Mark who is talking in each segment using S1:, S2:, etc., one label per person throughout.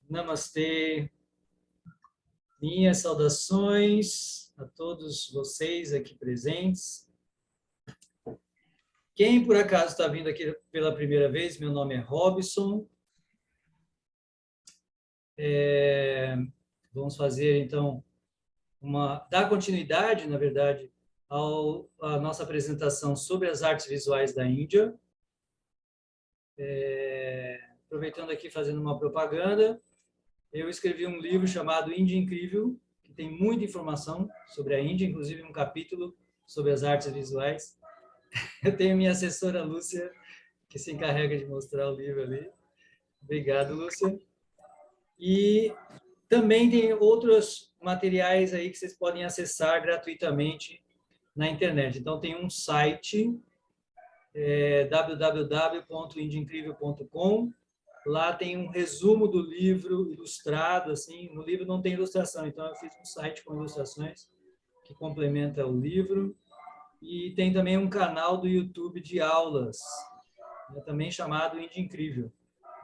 S1: Namastê. Minhas saudações a todos vocês aqui presentes. Quem por acaso está vindo aqui pela primeira vez, meu nome é Robson. Vamos fazer, então, dar continuidade, na verdade, à nossa apresentação sobre as artes visuais da Índia. Aproveitando aqui, fazendo uma propaganda, eu escrevi um livro chamado Índia Incrível, que tem muita informação sobre a Índia, inclusive um capítulo sobre as artes visuais. Eu tenho minha assessora, Lúcia, que se encarrega de mostrar o livro ali. Obrigado, Lúcia. E também tem outros materiais aí que vocês podem acessar gratuitamente na internet. Então, tem um site, www.indiaincrível.com. Lá tem um resumo do livro ilustrado, assim. No livro não tem ilustração, então eu fiz um site com ilustrações que complementa o livro. E tem também um canal do YouTube de aulas, também chamado Índia Incrível,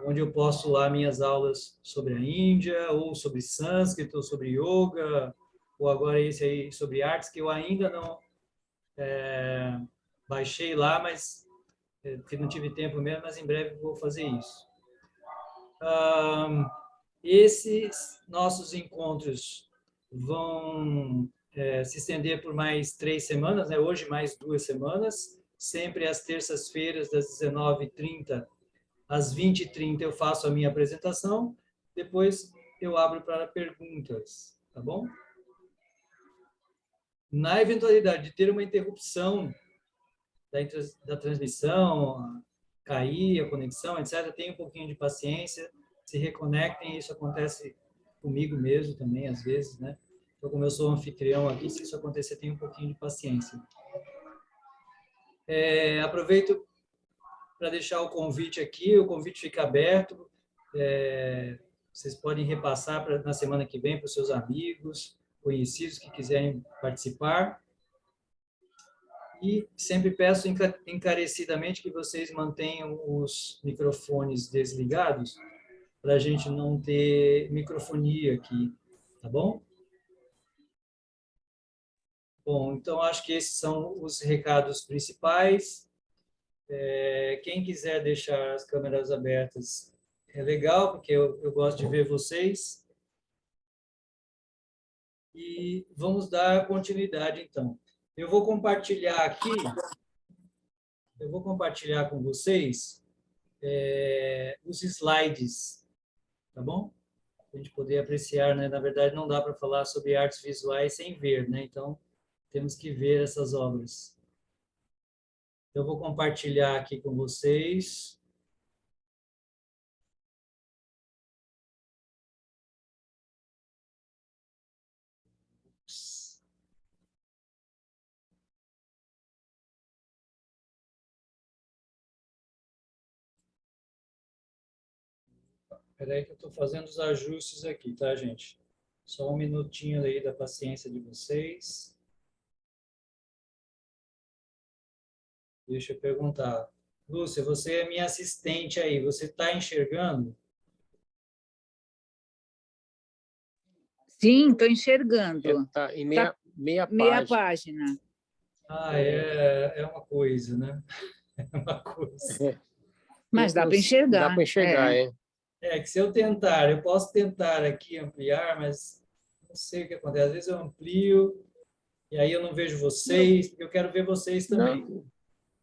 S1: onde eu posto lá minhas aulas sobre a Índia, ou sobre sânscrito, ou sobre yoga, ou agora esse aí sobre artes, que eu ainda não baixei lá, mas que não tive tempo mesmo, mas em breve vou fazer isso. Esses nossos encontros vão se estender por mais 3 semanas, né? Hoje mais 2 semanas, sempre às terças-feiras, das 19h30 às 20h30 eu faço a minha apresentação, depois eu abro para perguntas, tá bom? Na eventualidade de ter uma interrupção da transmissão, cair a conexão, etc., tenha um pouquinho de paciência, se reconectem, isso acontece comigo mesmo também, às vezes, né? Então, como eu sou anfitrião aqui, se isso acontecer, tenha um pouquinho de paciência. Aproveito para deixar o convite aqui, o convite fica aberto, vocês podem repassar na semana que vem para os seus amigos, conhecidos que quiserem participar. E sempre peço encarecidamente que vocês mantenham os microfones desligados, para a gente não ter microfonia aqui, tá bom? Bom, então acho que esses são os recados principais. Quem quiser deixar as câmeras abertas é legal, porque eu gosto de ver vocês. E vamos dar continuidade, então. Eu vou compartilhar com vocês os slides, tá bom? Para a gente poder apreciar, né? Na verdade, não dá para falar sobre artes visuais sem ver, né? Então, temos que ver essas obras. Eu vou compartilhar aqui com vocês. Espera aí que eu estou fazendo os ajustes aqui, tá, gente? Só um minutinho aí da paciência de vocês. Deixa eu perguntar. Lúcia, você é minha assistente aí, você está enxergando?
S2: Sim, estou enxergando.
S3: Tá em meia
S2: página.
S1: É uma coisa, né? É uma coisa.
S2: Mas dá para enxergar.
S3: Dá para enxergar,
S1: que se eu tentar, eu posso tentar aqui ampliar, mas não sei o que acontece. Às vezes eu amplio e aí eu não vejo vocês, porque eu quero ver vocês também.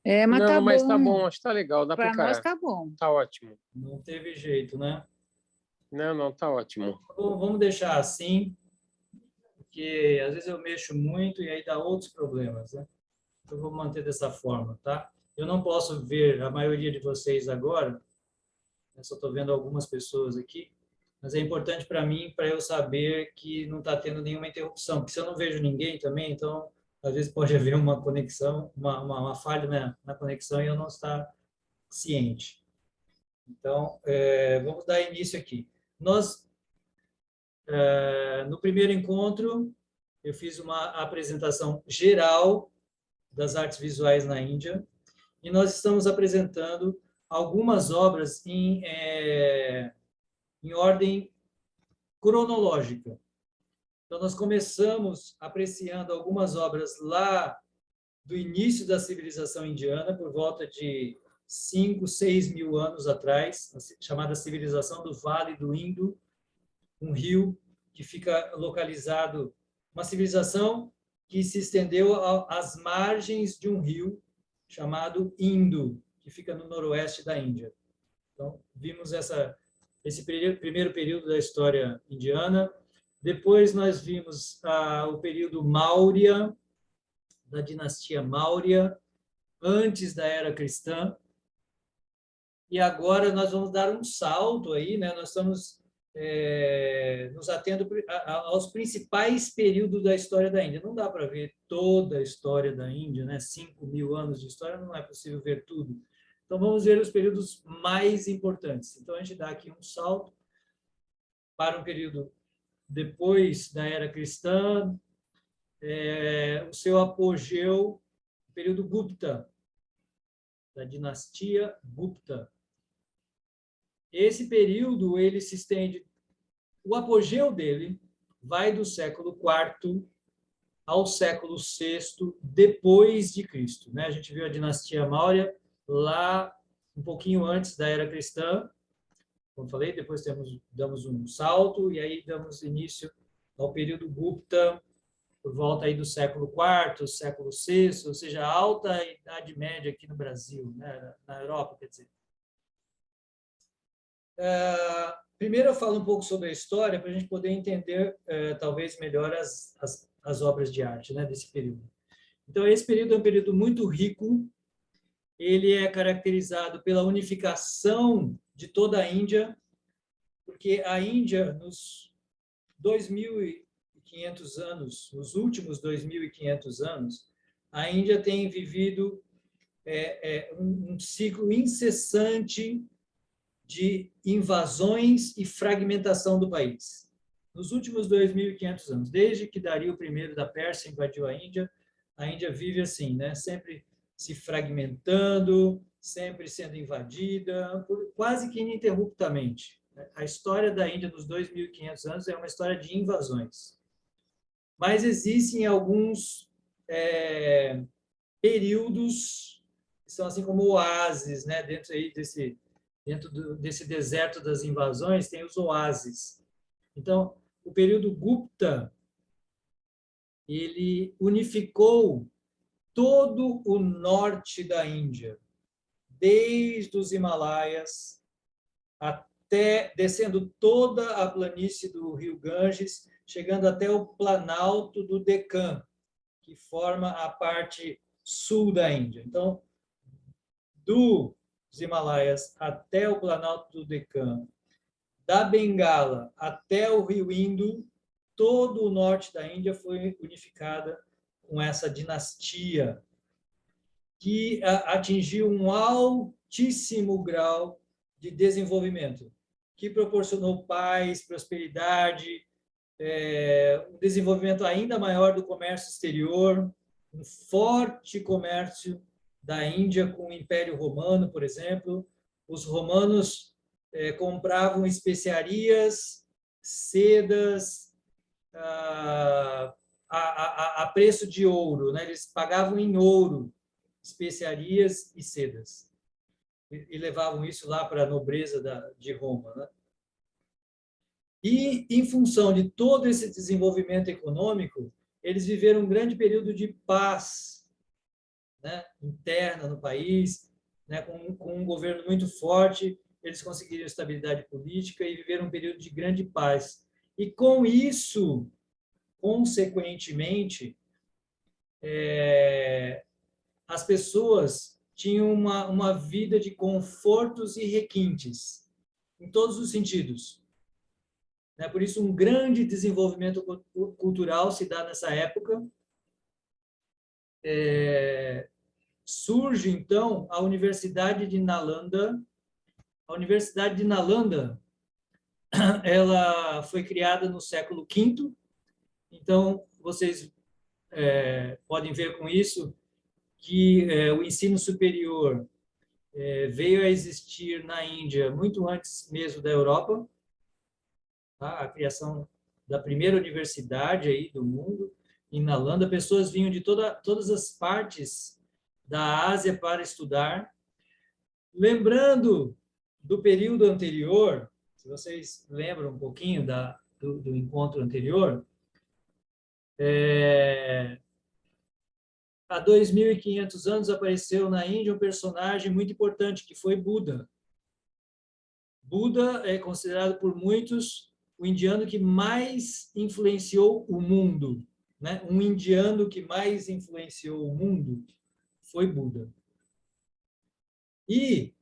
S2: Mas
S3: não,
S2: tá
S3: mas
S2: bom.
S3: Tá bom, acho que tá legal, dá para
S2: nós tá bom.
S3: Tá ótimo.
S1: Não teve jeito, né?
S3: Não, tá ótimo.
S1: Vamos deixar assim, porque às vezes eu mexo muito e aí dá outros problemas, né? Então, vou manter dessa forma, tá? Eu não posso ver a maioria de vocês agora, eu só estou vendo algumas pessoas aqui, mas é importante para mim, para eu saber que não está tendo nenhuma interrupção, porque se eu não vejo ninguém também, então, às vezes pode haver uma conexão, uma falha na conexão e eu não estar ciente. Então, vamos dar início aqui. No primeiro encontro, eu fiz uma apresentação geral das artes visuais na Índia, e nós estamos apresentando algumas obras em ordem cronológica. Então, nós começamos apreciando algumas obras lá do início da civilização indiana, por volta de 5, 6 mil anos atrás, a chamada civilização do Vale do Indo, um rio que fica localizado, uma civilização que se estendeu às margens de um rio chamado Indo, que fica no noroeste da Índia. Então, vimos esse primeiro período da história indiana. Depois nós vimos o período Maurya, da dinastia Maurya, antes da era cristã. E agora nós vamos dar um salto aí, né? Nós estamos nos atendo aos principais períodos da história da Índia. Não dá para ver toda a história da Índia, né? 5 mil anos de história, não é possível ver tudo. Então, vamos ver os períodos mais importantes. Então, a gente dá aqui um salto para um período depois da era cristã, o seu apogeu, o período Gupta, da dinastia Gupta. Esse período, ele se estende, o apogeu dele vai do século IV ao século VI depois de Cristo, né? A gente viu a dinastia Maurya lá um pouquinho antes da era cristã, como falei, depois damos um salto e aí damos início ao período Gupta, por volta aí do século IV, século VI, ou seja, a alta Idade Média aqui no Brasil, né? Na Europa, quer dizer. Primeiro eu falo um pouco sobre a história para a gente poder entender talvez melhor as obras de arte, né, desse período. Então, esse período é um período muito rico, ele é caracterizado pela unificação de toda a Índia, porque a Índia, nos 2.500 anos, nos últimos 2.500 anos, a Índia tem vivido um ciclo incessante de invasões e fragmentação do país. Nos últimos 2.500 anos, desde que Dario I da Pérsia invadiu a Índia vive assim, né? Sempre se fragmentando, sempre sendo invadida, quase que ininterruptamente. A história da Índia nos 2.500 anos é uma história de invasões. Mas existem alguns períodos que são assim como oásis, né? Dentro desse deserto das invasões, tem os oásis. Então, o período Gupta, ele unificou todo o norte da Índia, desde os Himalaias até descendo toda a planície do rio Ganges, chegando até o planalto do Deccan, que forma a parte sul da Índia. Então, dos Himalaias até o planalto do Deccan, da Bengala até o rio Indo, todo o norte da Índia foi unificada com essa dinastia que atingiu um altíssimo grau de desenvolvimento, que proporcionou paz, prosperidade, um desenvolvimento ainda maior do comércio exterior, um forte comércio da Índia com o Império Romano, por exemplo. Os romanos compravam especiarias, sedas, a preço de ouro, né? Eles pagavam em ouro especiarias e sedas e levavam isso lá para a nobreza de Roma, né? E, em função de todo esse desenvolvimento econômico, eles viveram um grande período de paz, né, interna no país, né, com um governo muito forte, eles conseguiram estabilidade política e viveram um período de grande paz. E, com isso, consequentemente, as pessoas tinham uma vida de confortos e requintes, em todos os sentidos. Por isso, um grande desenvolvimento cultural se dá nessa época. Surge, então, a Universidade de Nalanda. A Universidade de Nalanda, ela foi criada no século V. Então, vocês podem ver com isso que o ensino superior veio a existir na Índia muito antes mesmo da Europa. tá? A criação da primeira universidade aí do mundo, em Nalanda. Pessoas vinham de todas as partes da Ásia para estudar. Lembrando do período anterior, se vocês lembram um pouquinho do encontro anterior, há 2.500 anos apareceu na Índia um personagem muito importante, que foi Buda. Buda é considerado por muitos o indiano que mais influenciou o mundo, né? Um indiano que mais influenciou o mundo foi Buda. E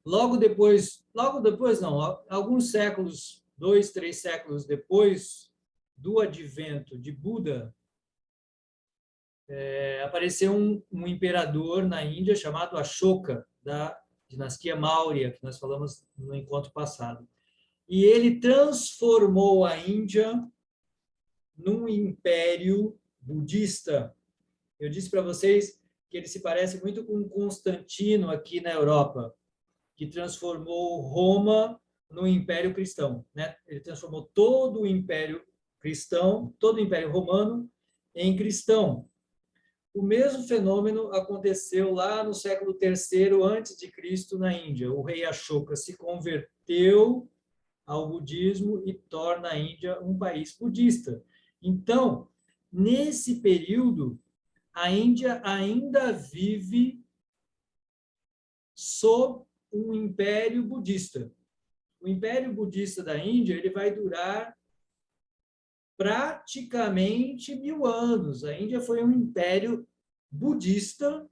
S1: logo depois não, alguns séculos, 2, 3 séculos depois do advento de Buda, apareceu um imperador na Índia chamado Ashoka, da dinastia Maurya, que nós falamos no encontro passado. E ele transformou a Índia num império budista. Eu disse para vocês que ele se parece muito com Constantino aqui na Europa, que transformou Roma no Império Cristão, né? Ele transformou todo o Império Cristão, todo o Império Romano em cristão. O mesmo fenômeno aconteceu lá no século III antes de Cristo na Índia. O rei Ashoka se converteu ao budismo e torna a Índia um país budista. Então, nesse período, a Índia ainda vive sob um império budista. O império budista da Índia ele vai durar praticamente 1000 anos. A Índia foi um império budista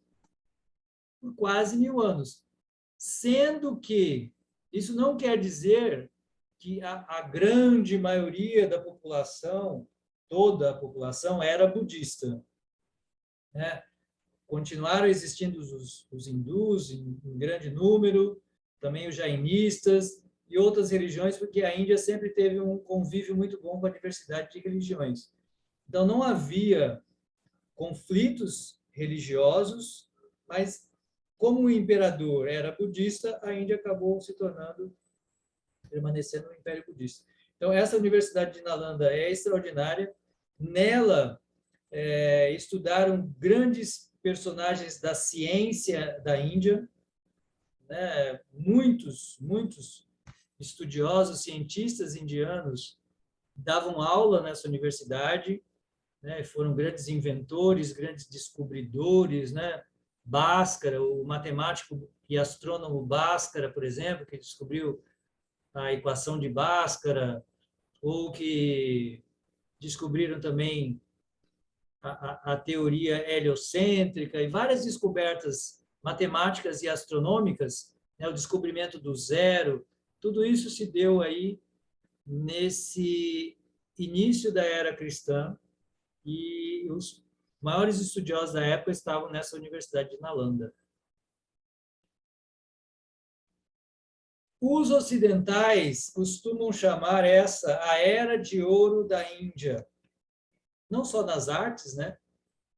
S1: por quase 1000 anos. Sendo que isso não quer dizer que a grande maioria da população, toda a população, era budista, né? Continuaram existindo os hindus em grande número, também os jainistas e outras religiões, porque a Índia sempre teve um convívio muito bom com a diversidade de religiões. Então, não havia conflitos religiosos, mas como o imperador era budista, a Índia acabou se tornando, permanecendo no Império Budista. Então, essa Universidade de Nalanda é extraordinária. Nela, estudaram grandes personagens da ciência da Índia, né? Muitos estudiosos, cientistas indianos davam aula nessa universidade, né? Foram grandes inventores, grandes descobridores, né? Bhaskara, o matemático e astrônomo Bhaskara, por exemplo, que descobriu a equação de Bhaskara, ou que descobriram também a teoria heliocêntrica e várias descobertas matemáticas e astronômicas, né, o descobrimento do zero, tudo isso se deu aí nesse início da era cristã, e os maiores estudiosos da época estavam nessa Universidade de Nalanda. Os ocidentais costumam chamar essa a Era de Ouro da Índia. Não só nas artes, né?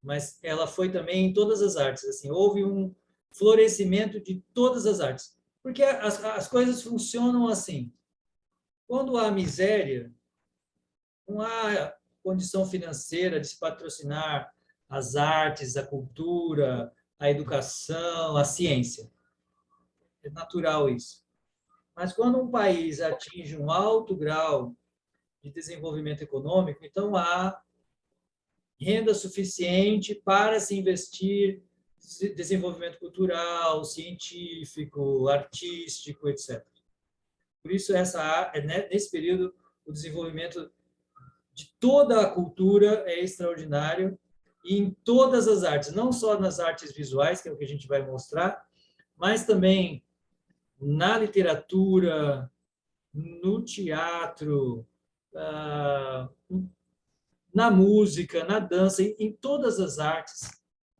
S1: Mas ela foi também em todas as artes. Assim, houve um florescimento de todas as artes. Porque as coisas funcionam assim. Quando há miséria, não há condição financeira de se patrocinar as artes, a cultura, a educação, a ciência. É natural isso. Mas quando um país atinge um alto grau de desenvolvimento econômico, então há renda suficiente para se investir em desenvolvimento cultural, científico, artístico, etc. Por isso, nesse período, o desenvolvimento de toda a cultura é extraordinário, e em todas as artes, não só nas artes visuais, que é o que a gente vai mostrar, mas também na literatura, no teatro, na música, na dança, em todas as artes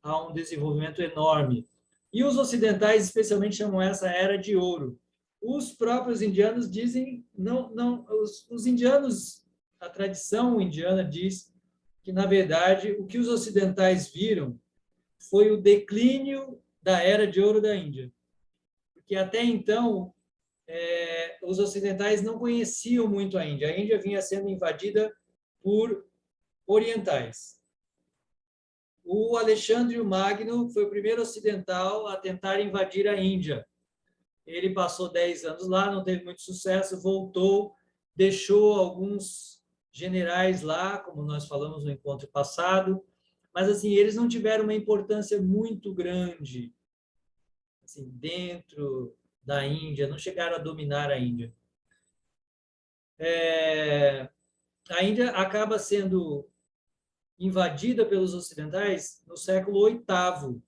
S1: há um desenvolvimento enorme. E os ocidentais, especialmente, chamam essa Era de Ouro. Os próprios indianos dizem, não, os indianos, a tradição indiana diz que, na verdade, o que os ocidentais viram foi o declínio da Era de Ouro da Índia. Porque até então, os ocidentais não conheciam muito a Índia. A Índia vinha sendo invadida por orientais. O Alexandre o Magno foi o primeiro ocidental a tentar invadir a Índia. Ele passou 10 anos lá, não teve muito sucesso, voltou, deixou alguns generais lá, como nós falamos no encontro passado, mas assim, eles não tiveram uma importância muito grande assim, dentro da Índia, não chegaram a dominar a Índia. A Índia acaba sendo invadida pelos ocidentais no século VIII.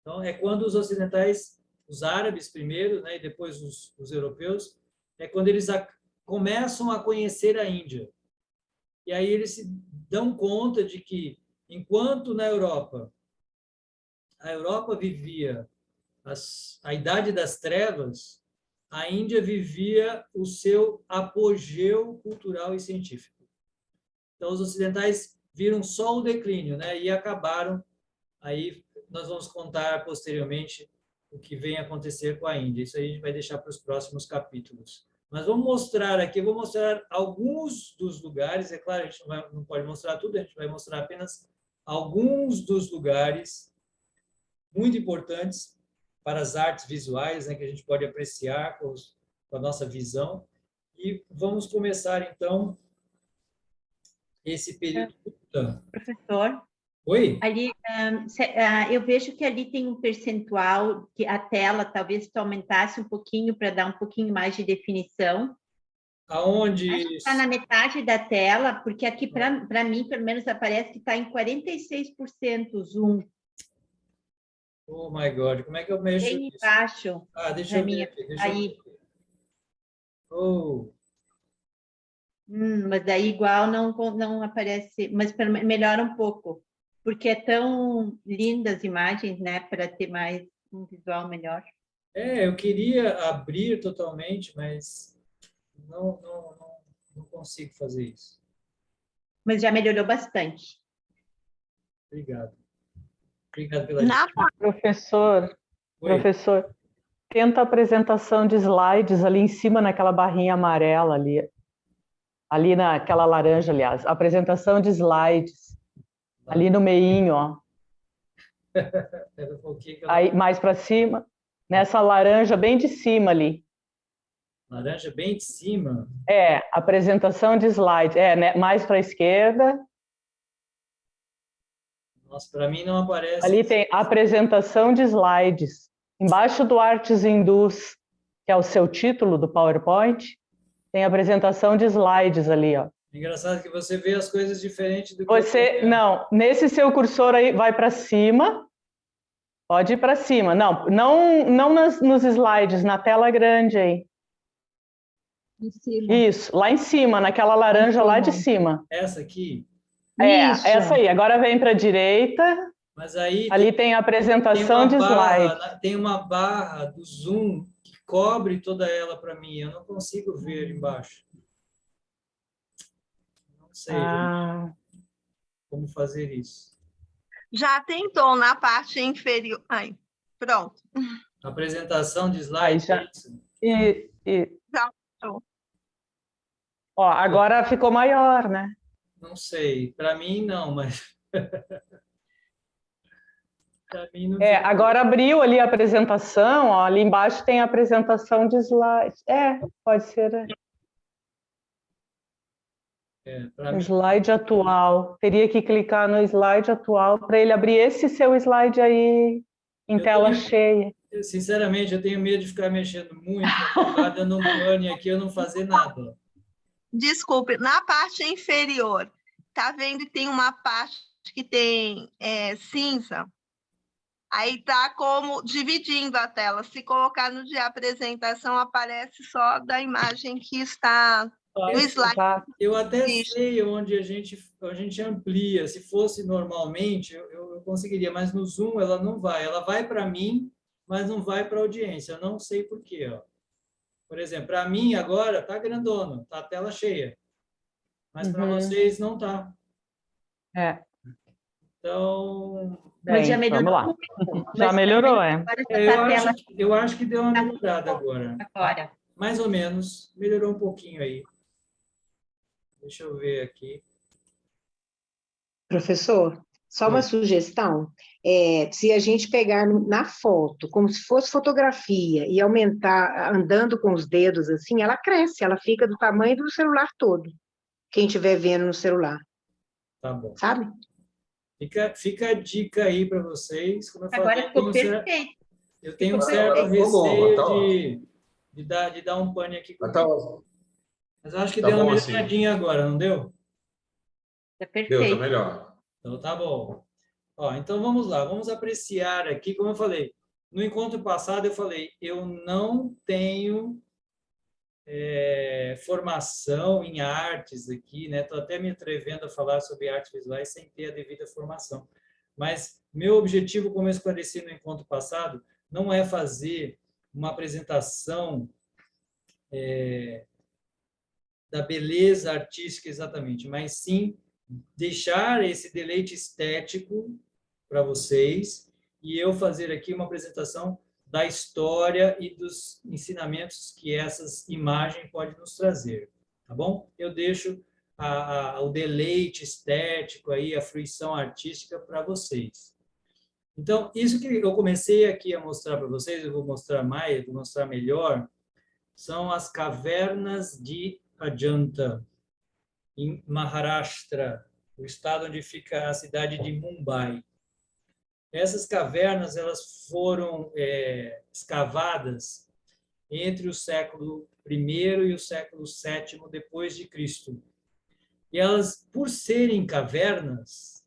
S1: Então, é quando os ocidentais, os árabes primeiro, né, e depois os europeus, é quando eles começam a conhecer a Índia. E aí eles se dão conta de que, enquanto na Europa, a Europa vivia a Idade das Trevas, a Índia vivia o seu apogeu cultural e científico. Então, os ocidentais viram só o declínio, né? E acabaram. Aí nós vamos contar posteriormente o que vem acontecer com a Índia. Isso aí a gente vai deixar para os próximos capítulos. Mas vamos mostrar aqui, eu vou mostrar alguns dos lugares. É claro, a gente não pode mostrar tudo, a gente vai mostrar apenas alguns dos lugares muito importantes para as artes visuais, né, que a gente pode apreciar com a nossa visão. E vamos começar, então, esse período.
S4: Professor,
S1: Oi?
S4: ali, eu vejo que ali tem um percentual que a tela, talvez se tu aumentasse um pouquinho para dar um pouquinho mais de definição.
S1: Aonde?
S4: Está na metade da tela, porque aqui, para mim, pelo menos, aparece que está em 46% o zoom.
S1: Oh, my God, como é que eu mexo
S4: Bem
S1: nisso?
S4: embaixo.
S1: Deixa eu ver aqui. Deixa eu ver aqui. Oh.
S4: Mas daí igual não aparece, mas melhora um pouco, porque é tão lindas as imagens, né, para ter mais um visual melhor.
S1: Eu queria abrir totalmente, mas não consigo fazer isso.
S4: Mas já melhorou bastante.
S1: Obrigado. Obrigado pela dica.
S5: Professor,
S1: Oi.
S5: professor, tenta a apresentação de slides ali em cima naquela barrinha amarela ali. Ali naquela laranja, aliás. Apresentação de slides. Ali no meinho, ó.
S1: Pera um pouquinho que eu não-
S5: Aí, mais para cima. Nessa laranja bem de cima ali.
S1: Laranja bem de cima.
S5: Apresentação de slides. Né, mais para a esquerda.
S1: Nossa, para mim não aparece.
S5: Ali tem apresentação de slides. Embaixo do Artes Hindus, que é o seu título do PowerPoint, tem apresentação de slides ali, ó.
S1: Engraçado que você vê as coisas diferentes do que
S5: Você, não, nesse seu cursor aí, vai para cima, pode ir para cima. Não nos slides, na tela grande aí.
S2: Em cima.
S5: Isso, lá em cima, naquela laranja lá de cima.
S1: Essa aqui.
S2: Isso.
S5: Essa aí. Agora vem para a direita,
S1: Mas aí
S5: ali tem a apresentação de slides.
S1: tem uma barra do zoom que cobre toda ela para mim. Eu não consigo ver embaixo. Não sei como fazer isso.
S6: Já tentou na parte inferior. Ai, pronto.
S1: Apresentação de slides.
S5: Aí já-
S6: Já.
S5: Ó, agora ficou maior, né?
S1: Não sei. Para mim, não, mas. Para mim, não.
S5: Agora abriu ali a apresentação, ó, ali embaixo tem a apresentação de slides. Pode ser.
S1: Para mim.
S5: Slide atual. Teria que clicar no slide atual para ele abrir esse seu slide aí em tela cheia.
S1: Sinceramente, eu tenho medo de ficar mexendo muito, acabar dando um pane aqui e eu não fazer nada.
S6: Desculpe, na parte inferior, tá vendo que tem uma parte que tem cinza? Aí tá como dividindo a tela. Se colocar no de apresentação, aparece só da imagem que está no slide.
S1: Eu até sei onde a gente amplia. Se fosse normalmente, eu conseguiria, mas no Zoom ela não vai. Ela vai para mim, mas não vai para a audiência. Eu não sei por quê. Ó. Por exemplo, para mim agora está grandona, está a tela cheia. Mas para vocês não está. Então,
S4: Mas já
S5: Bem,
S4: melhorou
S5: vamos lá.
S4: muito.
S5: Já
S4: Mas
S5: melhorou, é.
S4: agora
S1: eu
S4: essa tela
S1: eu acho que deu uma melhorada agora.
S4: agora.
S1: Mais ou menos, melhorou um pouquinho aí. Deixa eu ver aqui.
S7: Professor, só uma
S1: Oi.
S7: sugestão. Se a gente pegar na foto, como se fosse fotografia, e aumentar andando com os dedos assim, ela cresce, ela fica do tamanho do celular todo. Quem estiver vendo no celular,
S1: Tá bom.
S7: sabe?
S1: Fica a dica aí para vocês. Como eu
S4: Agora
S1: falei,
S4: ficou perfeito.
S1: eu tenho um
S4: Ficou
S1: certo
S4: perfeito.
S8: Ficou bom,
S1: receio
S8: tá ótimo.
S1: de dar um pane aqui
S8: Mas tá
S1: comigo.
S8: ótimo.
S1: Mas eu acho que
S8: Tá
S1: deu uma
S8: bom assim.
S1: melhoradinha agora, não deu?
S4: Tá
S8: Deu, tá
S4: perfeito.
S8: melhor.
S1: Então tá bom. Ó, então vamos lá, vamos apreciar aqui, como eu falei. No encontro passado eu falei, eu não tenho formação em artes aqui, né? Estou até me atrevendo a falar sobre artes visuais sem ter a devida formação. Mas meu objetivo, como eu esclareci no encontro passado, não é fazer uma apresentação da beleza artística exatamente, mas sim deixar esse deleite estético para vocês e eu fazer aqui uma apresentação da história e dos ensinamentos que essas imagens podem nos trazer, tá bom? Eu deixo o deleite estético aí, a fruição artística para vocês. Então, isso que eu comecei aqui a mostrar para vocês, eu vou mostrar mais, vou mostrar melhor, são as cavernas de Ajanta, em Maharashtra, o estado onde fica a cidade de Mumbai. Essas cavernas elas foram escavadas entre o século I e o século VII depois de Cristo. E elas, por serem cavernas,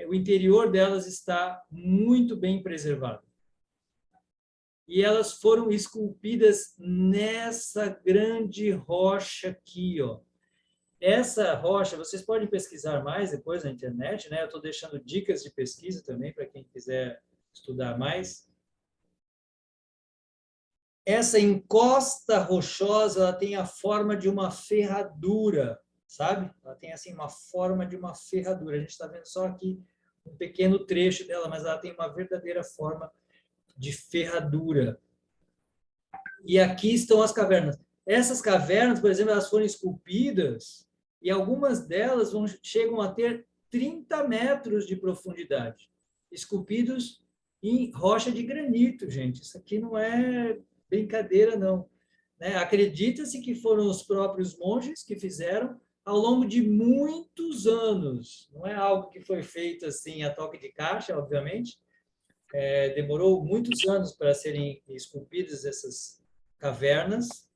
S1: o interior delas está muito bem preservado. E elas foram esculpidas nessa grande rocha aqui, ó. Essa rocha, vocês podem pesquisar mais depois na internet, né? Eu estou deixando dicas de pesquisa também para quem quiser estudar mais. Essa encosta rochosa, ela tem a forma de uma ferradura, sabe? Ela tem assim uma forma de uma ferradura. A gente está vendo só aqui um pequeno trecho dela, mas ela tem uma verdadeira forma de ferradura. E aqui estão as cavernas. Essas cavernas, por exemplo, elas foram esculpidas e algumas delas chegam a ter 30 metros de profundidade, esculpidos em rocha de granito, gente. Isso aqui não é brincadeira, não. Né? Acredita-se que foram os próprios monges que fizeram ao longo de muitos anos. Não é algo que foi feito assim a toque de caixa, obviamente. Demorou muitos anos para serem esculpidas essas cavernas.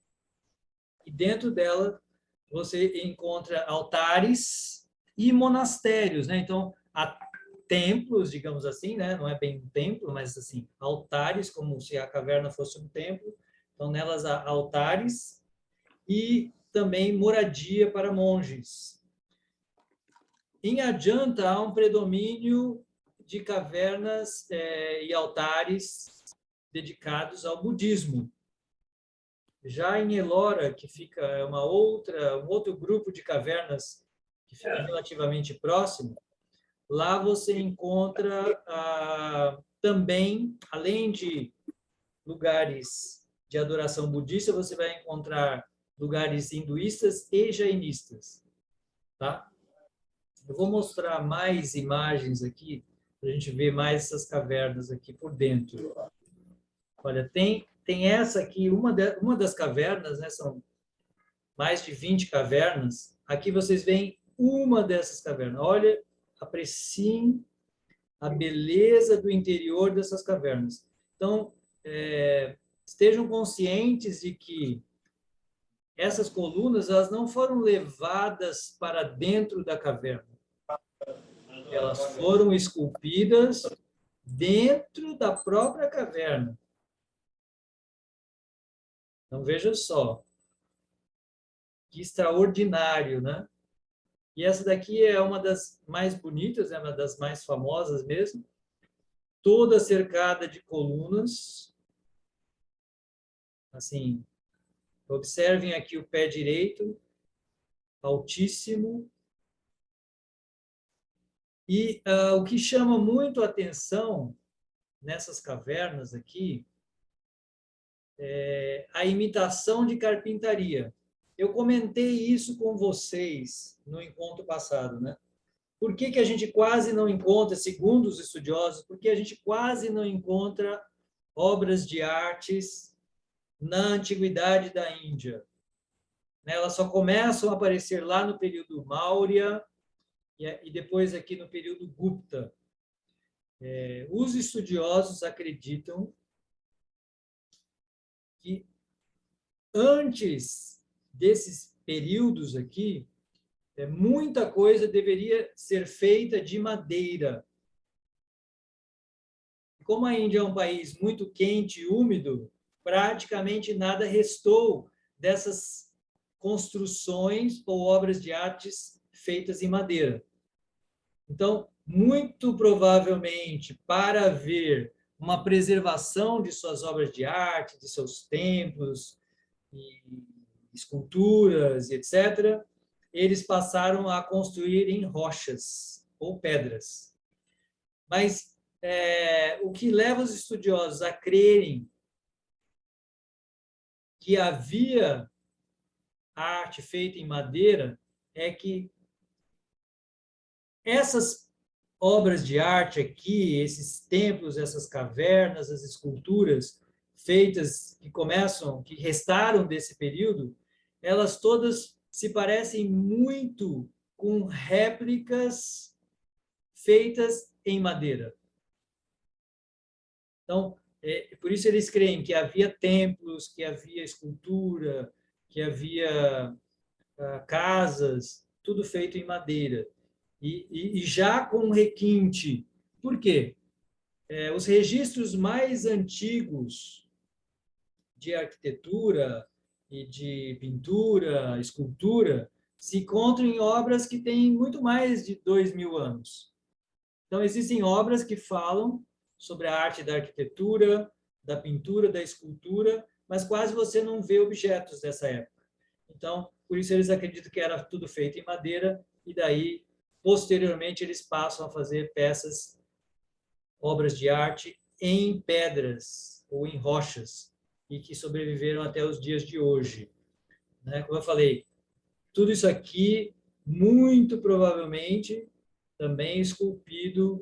S1: E dentro dela você encontra altares e monastérios, né? Então, há templos, digamos assim, né? Não é bem um templo, mas assim, altares, como se a caverna fosse um templo. Então, nelas há altares e também moradia para monges. Em Ajanta, há um predomínio de cavernas e altares dedicados ao budismo. Já em Ellora, que fica um outro grupo de cavernas que fica relativamente próximo, lá você encontra também, além de lugares de adoração budista, você vai encontrar lugares hinduístas e jainistas, tá? Eu vou mostrar mais imagens aqui, para a gente ver mais essas cavernas aqui por dentro. Olha, tem essa aqui, uma das cavernas, né? São mais de 20 cavernas. Aqui vocês veem uma dessas cavernas. Olha, apreciem a beleza do interior dessas cavernas. Então, estejam conscientes de que essas colunas elas não foram levadas para dentro da caverna. Elas foram esculpidas dentro da própria caverna. Então, veja só. Que extraordinário, né? E essa daqui é uma das mais bonitas, é uma das mais famosas mesmo. Toda cercada de colunas. Assim, observem aqui o pé direito, altíssimo. E o que chama muito a atenção nessas cavernas aqui é a imitação de carpintaria. Eu comentei isso com vocês no encontro passado, né? Por que que a gente quase não encontra, segundo os estudiosos, porque a gente quase não encontra obras de artes na antiguidade da Índia? Elas só começam a aparecer lá no período Maurya e depois aqui no período Gupta. Os estudiosos acreditam que antes desses períodos aqui, muita coisa deveria ser feita de madeira. Como a Índia é um país muito quente e úmido, praticamente nada restou dessas construções ou obras de artes feitas em madeira. Então, muito provavelmente, para haver uma preservação de suas obras de arte, de seus templos, e esculturas, etc., eles passaram a construir em rochas ou pedras. Mas o que leva os estudiosos a crerem que havia arte feita em madeira é que essas obras de arte aqui, esses templos, essas cavernas, as esculturas feitas que restaram desse período, elas todas se parecem muito com réplicas feitas em madeira. Então, por isso eles creem que havia templos, que havia escultura, que havia casas, tudo feito em madeira. E já com requinte. Por quê? Os registros mais antigos de arquitetura e de pintura, escultura, se encontram em obras que têm muito mais de 2.000 anos. Então, existem obras que falam sobre a arte da arquitetura, da pintura, da escultura, mas quase você não vê objetos dessa época. Então, por isso eles acreditam que era tudo feito em madeira, e daí, posteriormente, eles passam a fazer peças, obras de arte em pedras ou em rochas, e que sobreviveram até os dias de hoje. Como eu falei, tudo isso aqui, muito provavelmente, também esculpido,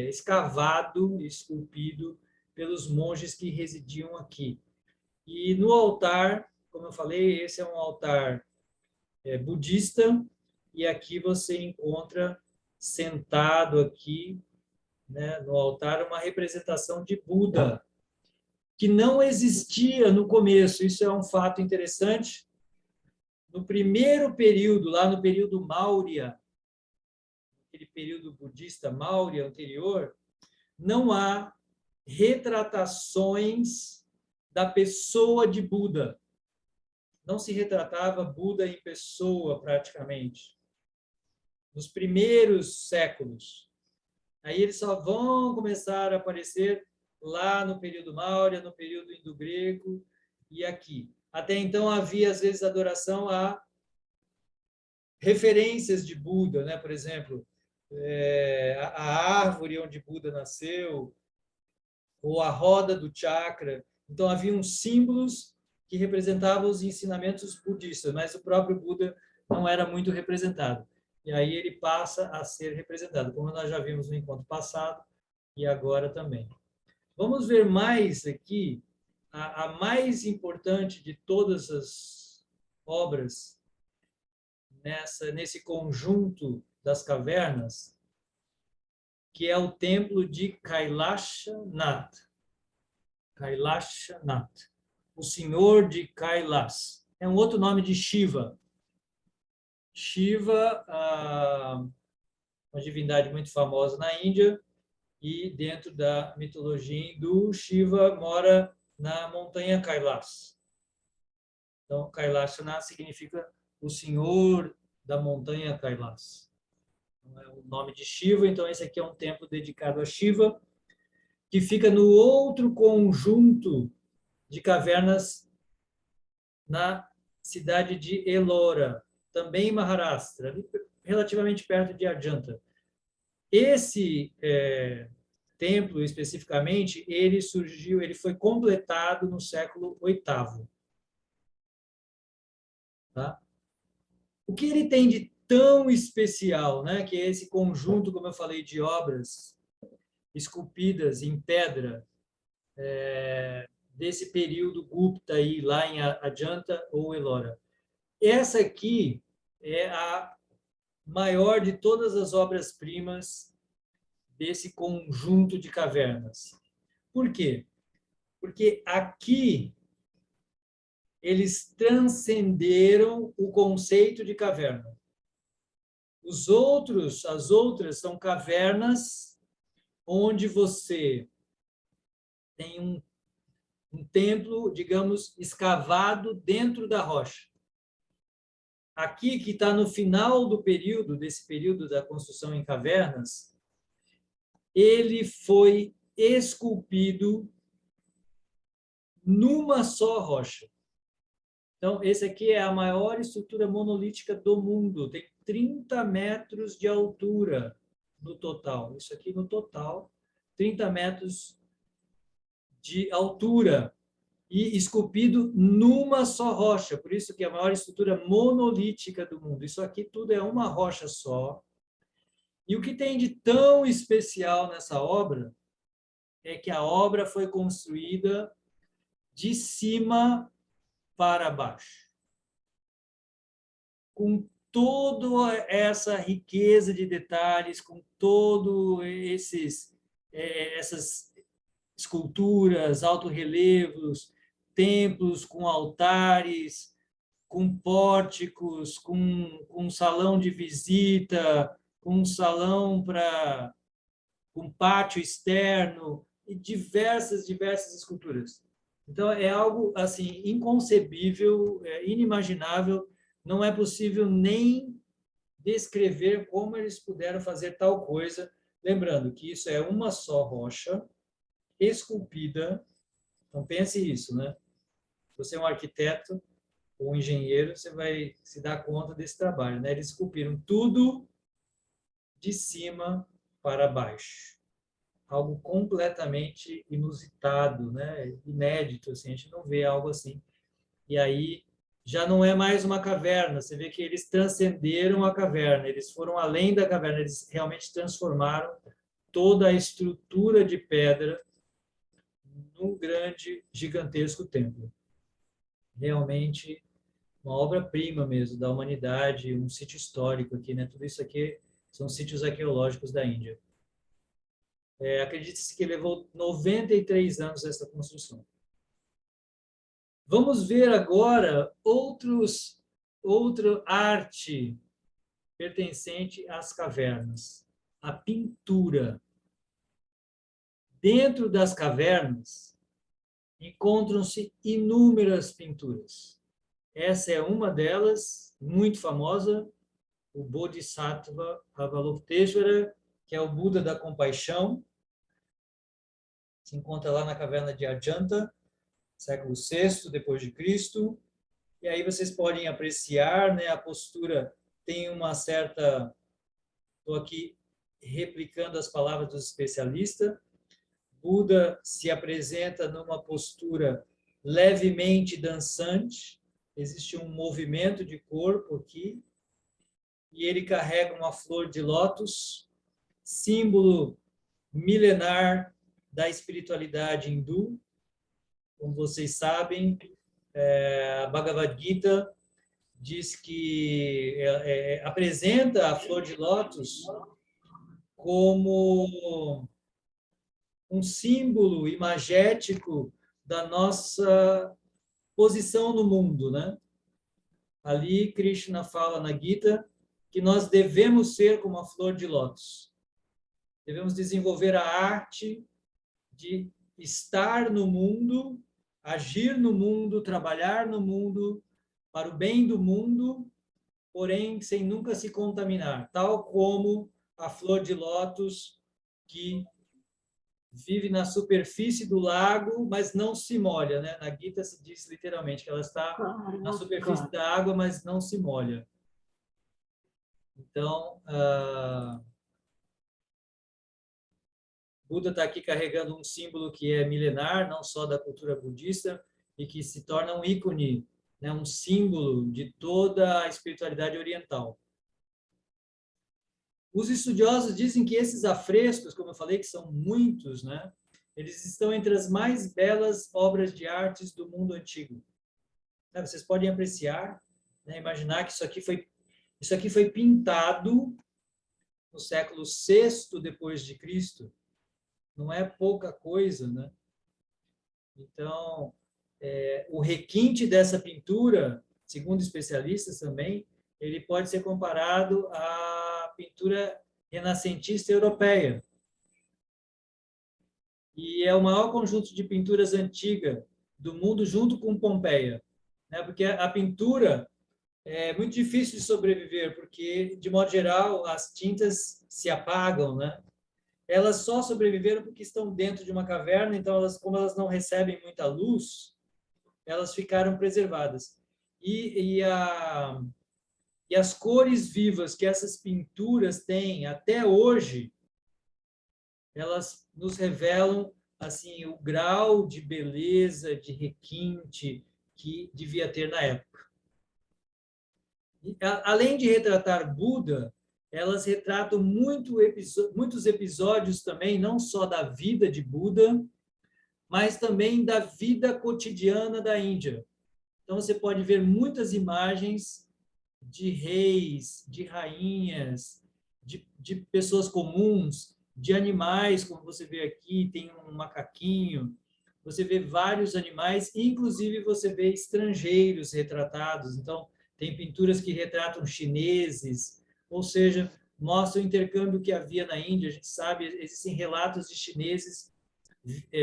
S1: escavado e esculpido pelos monges que residiam aqui. E no altar, como eu falei, esse é um altar budista, e aqui você encontra sentado aqui, no altar, uma representação de Buda, que não existia no começo. Isso é um fato interessante. No primeiro período, lá no período Maurya, aquele período budista Maurya anterior, não há retratações da pessoa de Buda. Não se retratava Buda em pessoa, praticamente. Nos primeiros séculos. Aí eles só vão começar a aparecer lá no período Maurya, no período indo-grego e aqui. Até então havia, às vezes, adoração a referências de Buda, por exemplo, a árvore onde Buda nasceu, ou a roda do chakra. Então, haviam símbolos que representavam os ensinamentos budistas, mas o próprio Buda não era muito representado. E aí ele passa a ser representado, como nós já vimos no encontro passado e agora também. Vamos ver mais aqui, a mais importante de todas as obras nesse conjunto das cavernas, que é o templo de Kailashanath. Kailashanath, o Senhor de Kailas. É um outro nome de Shiva. Shiva, uma divindade muito famosa na Índia, e dentro da mitologia hindu, Shiva mora na montanha Kailas. Então, Kailashanath significa o Senhor da montanha Kailas. É o nome de Shiva, então esse aqui é um templo dedicado a Shiva, que fica no outro conjunto de cavernas na cidade de Ellora, também em Maharashtra, relativamente perto de Ajanta. Esse templo, especificamente, ele foi completado no século VIII. Tá? O que ele tem de tão especial, né? Que é esse conjunto, como eu falei, de obras esculpidas em pedra, desse período Gupta aí, lá em Ajanta ou Ellora. Essa aqui é a maior de todas as obras-primas desse conjunto de cavernas. Por quê? Porque aqui eles transcenderam o conceito de caverna. As outras são cavernas onde você tem um templo, digamos, escavado dentro da rocha. Aqui, que está no final desse período da construção em cavernas, ele foi esculpido numa só rocha. Então, esse aqui é a maior estrutura monolítica do mundo. Tem 30 metros de altura no total. Isso aqui no total, 30 metros de altura e esculpido numa só rocha. Por isso que é a maior estrutura monolítica do mundo. Isso aqui tudo é uma rocha só. E o que tem de tão especial nessa obra é que a obra foi construída de cima para baixo. Com toda essa riqueza de detalhes, com todo essas esculturas, altorrelevos, templos com altares, com pórticos, com um salão de visita, com um salão com pátio externo e diversas esculturas. Então, é algo assim inconcebível, inimaginável, não é possível nem descrever como eles puderam fazer tal coisa, lembrando que isso é uma só rocha esculpida. Então, pense isso, né? Você é um arquiteto ou um engenheiro, você vai se dar conta desse trabalho, né? Eles esculpiram tudo de cima para baixo. Algo completamente inusitado, né? Inédito, assim, a gente não vê algo assim. E aí já não é mais uma caverna, você vê que eles transcenderam a caverna, eles foram além da caverna, eles realmente transformaram toda a estrutura de pedra num grande, gigantesco templo. Realmente uma obra-prima mesmo da humanidade, um sítio histórico aqui, né? Tudo isso aqui são sítios arqueológicos da Índia. Acredita-se que levou 93 anos essa construção. Vamos ver agora outra arte pertencente às cavernas, a pintura. Dentro das cavernas encontram-se inúmeras pinturas. Essa é uma delas, muito famosa, o Bodhisattva Avalokiteshvara, que é o Buda da Compaixão. Se encontra lá na caverna de Ajanta, século VI depois de Cristo. E aí vocês podem apreciar, né, a postura tem uma certa... Estou aqui replicando as palavras dos especialistas. Buda se apresenta numa postura levemente dançante, existe um movimento de corpo aqui, e ele carrega uma flor de lótus, símbolo milenar da espiritualidade hindu. Como vocês sabem, a Bhagavad Gita diz que apresenta a flor de lótus como um símbolo imagético da nossa posição no mundo, né? Ali, Krishna fala na Gita que nós devemos ser como a flor de lótus. Devemos desenvolver a arte de estar no mundo, agir no mundo, trabalhar no mundo, para o bem do mundo, porém sem nunca se contaminar, tal como a flor de lótus que vive na superfície do lago, mas não se molha, né? Na Gita se diz literalmente que ela está na superfície da água, mas não se molha. Então, Buda está aqui carregando um símbolo que é milenar, não só da cultura budista, e que se torna um ícone, né, um símbolo de toda a espiritualidade oriental. Os estudiosos dizem que esses afrescos, como eu falei, que são muitos, né, eles estão entre as mais belas obras de artes do mundo antigo. Vocês podem apreciar, né, imaginar que isso aqui foi pintado no século VI depois de Cristo. Não é pouca coisa, né? Então, o requinte dessa pintura, segundo especialistas também, ele pode ser comparado à pintura renascentista europeia. E é o maior conjunto de pinturas antiga do mundo, junto com Pompeia, né? Porque a pintura é muito difícil de sobreviver, porque, de modo geral, as tintas se apagam, né? Elas só sobreviveram porque estão dentro de uma caverna, então, como elas não recebem muita luz, elas ficaram preservadas. E as cores vivas que essas pinturas têm até hoje, elas nos revelam assim o grau de beleza, de requinte que devia ter na época. E, além de retratar Buda, elas retratam muitos episódios também, não só da vida de Buda, mas também da vida cotidiana da Índia. Então, você pode ver muitas imagens de reis, de rainhas, de pessoas comuns, de animais, como você vê aqui, tem um macaquinho, você vê vários animais, inclusive você vê estrangeiros retratados. Então, tem pinturas que retratam chineses, ou seja, mostra o intercâmbio que havia na Índia. A gente sabe, existem relatos de chineses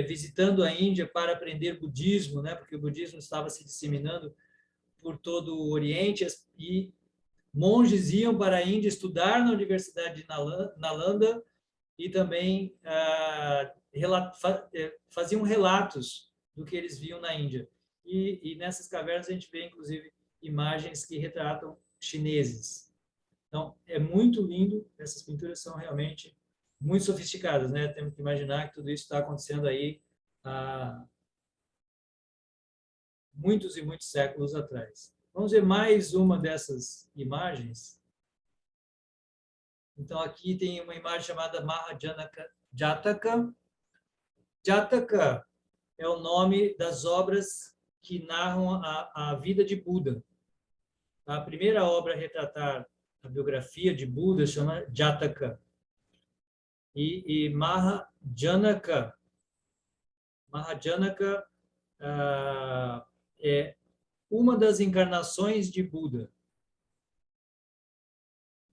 S1: visitando a Índia para aprender budismo, né? Porque o budismo estava se disseminando por todo o Oriente, e monges iam para a Índia estudar na Universidade de Nalanda e também faziam relatos do que eles viam na Índia. E nessas cavernas a gente vê, inclusive, imagens que retratam chineses. Então, é muito lindo, essas pinturas são realmente muito sofisticadas, né? Temos que imaginar que tudo isso está acontecendo aí há muitos e muitos séculos atrás. Vamos ver mais uma dessas imagens. Então, aqui tem uma imagem chamada Mahajanaka Jataka. Jataka é o nome das obras que narram a vida de Buda. A primeira obra a retratar a biografia de Buda chama Jataka. E Mahajanaka é uma das encarnações de Buda.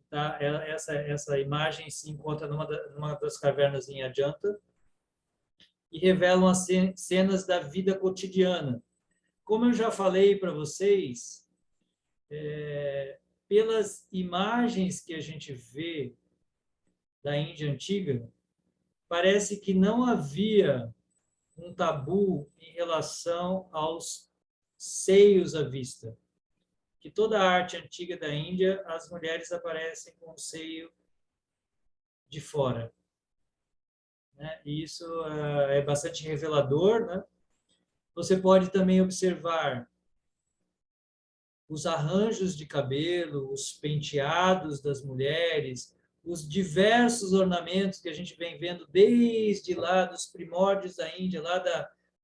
S1: Tá? Essa imagem se encontra numa das cavernas em Ajanta e revelam as cenas da vida cotidiana. Como eu já falei para vocês, pelas imagens que a gente vê da Índia antiga, parece que não havia um tabu em relação aos seios à vista. Que toda a arte antiga da Índia, as mulheres aparecem com o seio de fora, né? E isso é bastante revelador, né? Você pode também observar os arranjos de cabelo, os penteados das mulheres, os diversos ornamentos que a gente vem vendo desde lá dos primórdios da Índia, lá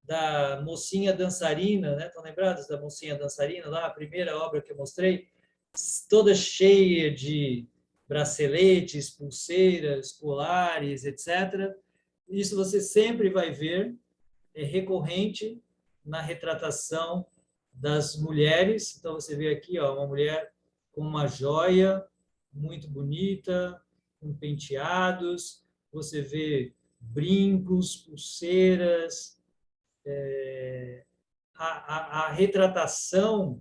S1: da mocinha dançarina, né? Estão lembrados da mocinha dançarina, lá a primeira obra que eu mostrei, toda cheia de braceletes, pulseiras, colares, etc. Isso você sempre vai ver, é recorrente na retratação das mulheres. Então, você vê aqui uma mulher com uma joia muito bonita, com penteados, você vê brincos, pulseiras. A retratação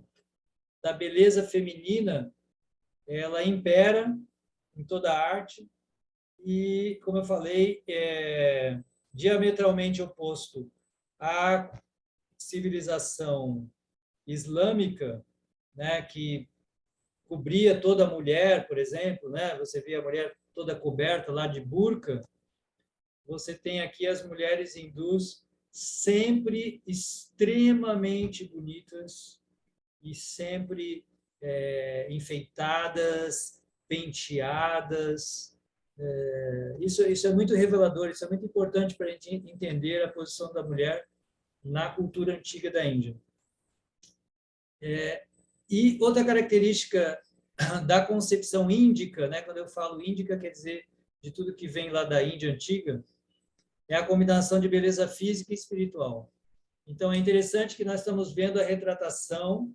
S1: da beleza feminina, ela impera em toda a arte e, como eu falei, é diametralmente oposto à civilização islâmica, né, que cobria toda a mulher, por exemplo, né? Você vê a mulher toda coberta lá de burca. você tem aqui as mulheres hindus sempre extremamente bonitas e sempre enfeitadas, penteadas. Isso é muito revelador, isso é muito importante para a gente entender a posição da mulher na cultura antiga da Índia. E outra característica da concepção índica, né, quando eu falo índica, quer dizer de tudo que vem lá da Índia antiga, é a combinação de beleza física e espiritual. Então, é interessante que nós estamos vendo a retratação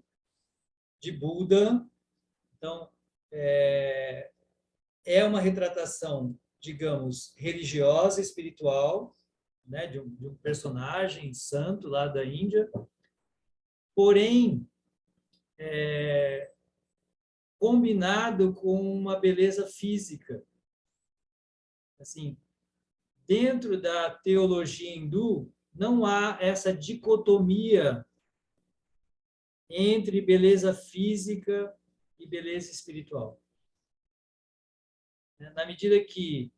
S1: de Buda. Então, é uma retratação, digamos, religiosa, espiritual, né, de um personagem santo lá da Índia, porém, combinado com uma beleza física. Assim, dentro da teologia hindu, não há essa dicotomia entre beleza física e beleza espiritual. Na medida que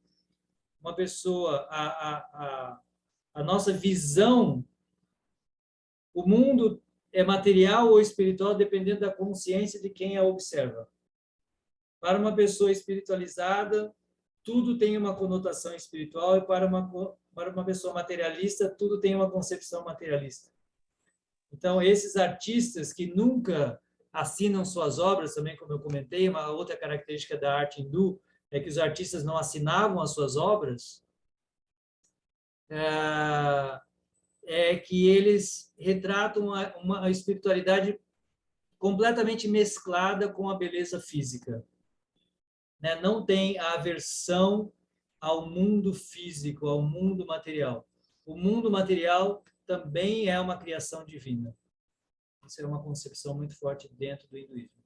S1: uma pessoa, a nossa visão, o mundo é material ou espiritual dependendo da consciência de quem a observa. Para uma pessoa espiritualizada, tudo tem uma conotação espiritual, e para uma pessoa materialista, tudo tem uma concepção materialista. Então, esses artistas que nunca assinam suas obras, também como eu comentei, uma outra característica da arte hindu é que os artistas não assinavam as suas obras, que eles retratam uma espiritualidade completamente mesclada com a beleza física. Não tem a aversão ao mundo físico, ao mundo material. O mundo material também é uma criação divina. Isso é uma concepção muito forte dentro do hinduísmo.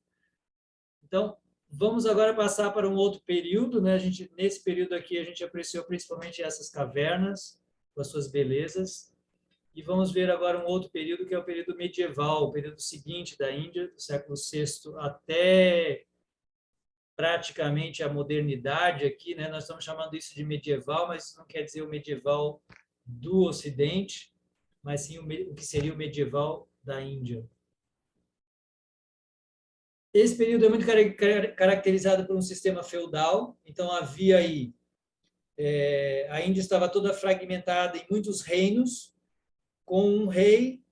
S1: Então, vamos agora passar para um outro período, né? Nesse período aqui, a gente apreciou principalmente essas cavernas, com as suas belezas. E vamos ver agora um outro período, que é o período medieval, o período seguinte da Índia, do século VI até praticamente a modernidade aqui, né? Nós estamos chamando isso de medieval, mas isso não quer dizer o medieval do Ocidente, mas sim o que seria o medieval da Índia. Esse período é muito caracterizado por um sistema feudal, então havia aí, a Índia estava toda fragmentada em muitos reinos, com um rei,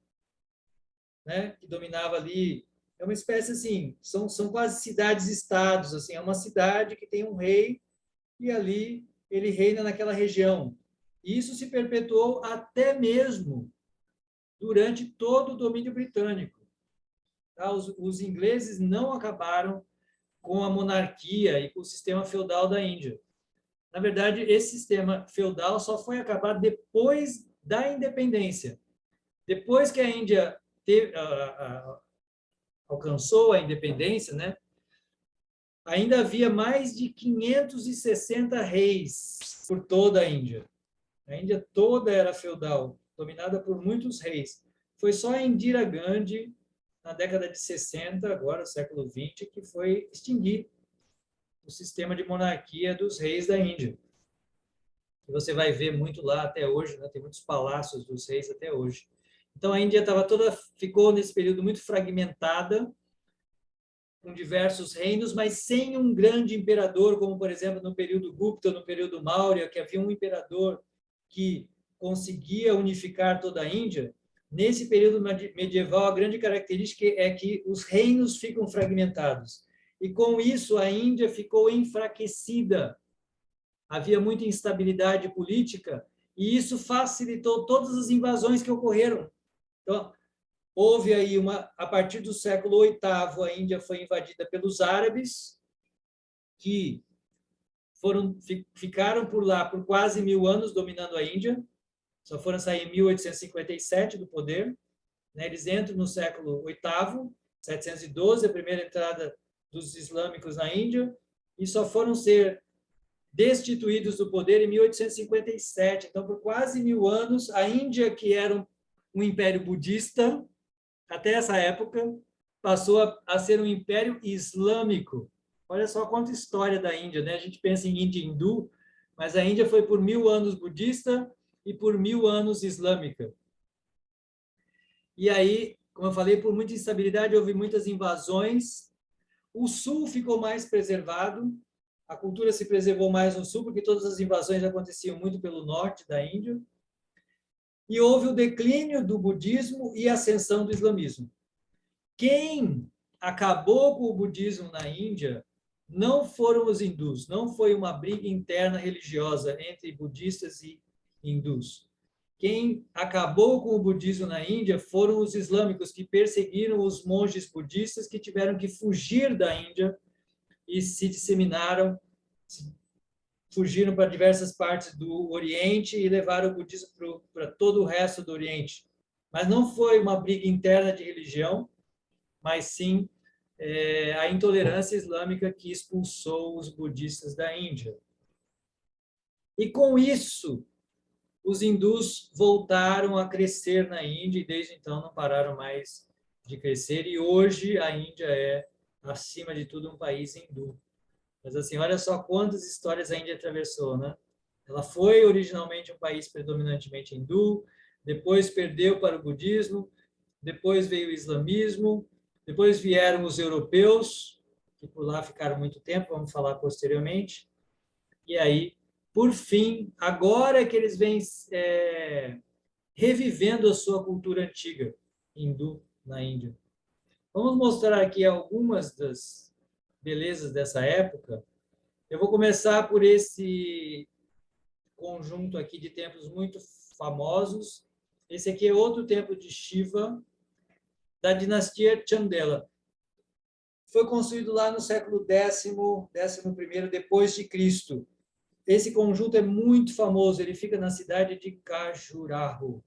S1: né, que dominava ali. É uma espécie assim, são quase cidades-estados, assim, é uma cidade que tem um rei e ali ele reina naquela região. E isso se perpetuou até mesmo durante todo o domínio britânico. Tá? Os ingleses não acabaram com a monarquia e com o sistema feudal da Índia. Na verdade, esse sistema feudal só foi acabar depois da independência. Depois que a Índia alcançou a independência, né, ainda havia mais de 560 reis por toda a Índia. A Índia toda era feudal, dominada por muitos reis. Foi só a Indira Gandhi, na década de 60, agora, século XX, que foi extinguir o sistema de monarquia dos reis da Índia. E você vai ver muito lá até hoje, né? Tem muitos palácios dos reis até hoje. Então, a Índia ficou nesse período muito fragmentada, com diversos reinos, mas sem um grande imperador, como, por exemplo, no período Gupta, no período Maurya, que havia um imperador que conseguia unificar toda a Índia. Nesse período medieval, a grande característica é que os reinos ficam fragmentados. E, com isso, a Índia ficou enfraquecida. Havia muita instabilidade política, e isso facilitou todas as invasões que ocorreram. Então, houve aí a partir do século VIII, a Índia foi invadida pelos árabes, que ficaram por lá por quase 1000 anos dominando a Índia, só foram sair em 1857 do poder. Eles entram no século VIII, 712, a primeira entrada dos islâmicos na Índia, e só foram ser destituídos do poder em 1857. Então, por quase 1000 anos, a Índia, que era um império budista, até essa época, passou a ser um império islâmico. Olha só quanta história da Índia, né? A gente pensa em Índia hindu, mas a Índia foi por 1000 anos budista e por 1000 anos islâmica. E aí, como eu falei, por muita instabilidade, houve muitas invasões. O sul ficou mais preservado, a cultura se preservou mais no sul, porque todas as invasões aconteciam muito pelo norte da Índia. E houve o declínio do budismo e a ascensão do islamismo. Quem acabou com o budismo na Índia não foram os hindus, não foi uma briga interna religiosa entre budistas e hindus. Quem acabou com o budismo na Índia foram os islâmicos, que perseguiram os monges budistas, que tiveram que fugir da Índia e se disseminaram, fugiram para diversas partes do Oriente e levaram o budismo para todo o resto do Oriente. Mas não foi uma briga interna de religião, mas sim a intolerância islâmica que expulsou os budistas da Índia. E com isso, os hindus voltaram a crescer na Índia e desde então não pararam mais de crescer. E hoje a Índia é, acima de tudo, um país hindu. Mas assim, olha só quantas histórias a Índia atravessou, né? Ela foi originalmente um país predominantemente hindu, depois perdeu para o budismo, depois veio o islamismo, depois vieram os europeus, que por lá ficaram muito tempo, vamos falar posteriormente. E aí, por fim, agora é que eles vêm revivendo a sua cultura antiga, hindu, na Índia. Vamos mostrar aqui algumas das belezas dessa época. Eu vou começar por esse conjunto aqui de templos muito famosos. Esse aqui é outro templo de Shiva, da dinastia Chandela. Foi construído lá no século X, depois de Cristo. Esse conjunto é muito famoso, ele fica na cidade de Khajuraho.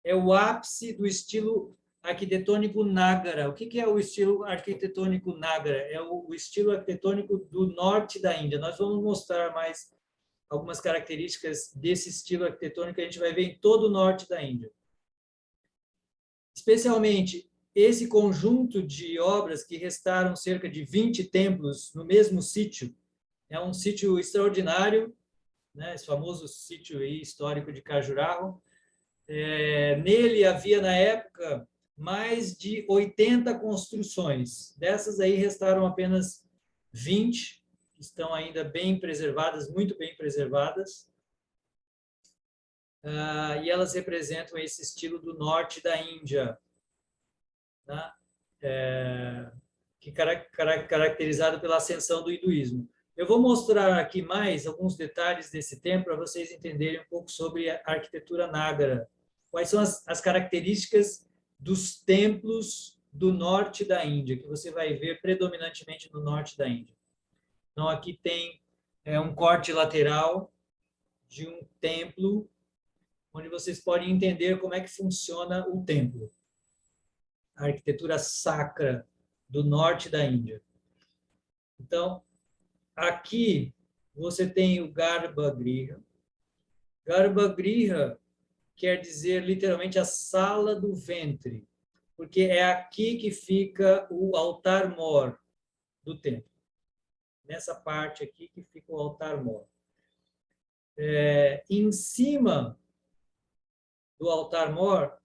S1: É o ápice do estilo arquitetônico Nagara. O que é o estilo arquitetônico Nagara? É o estilo arquitetônico do norte da Índia. Nós vamos mostrar mais algumas características desse estilo arquitetônico que a gente vai ver em todo o norte da Índia. Especialmente esse conjunto de obras que restaram cerca de 20 templos no mesmo sítio. É um sítio extraordinário, né? Esse famoso sítio aí histórico de Khajuraho. Nele havia, na época, mais de 80 construções. Dessas aí restaram apenas 20, que estão ainda bem preservadas, muito bem preservadas. E elas representam esse estilo do norte da Índia, tá? Que caracterizado pela ascensão do hinduísmo. Eu vou mostrar aqui mais alguns detalhes desse templo para vocês entenderem um pouco sobre a arquitetura Nagara. Quais são as características dos templos do norte da Índia, que você vai ver predominantemente no norte da Índia. Então, aqui tem um corte lateral de um templo, onde vocês podem entender como é que funciona o templo. A arquitetura sacra do norte da Índia. Então, aqui você tem o Garbhagriha. Garbhagriha quer dizer literalmente a sala do ventre, porque é aqui que fica o altar-mor do templo. Nessa parte aqui que fica o altar-mor. Em cima do altar-mor,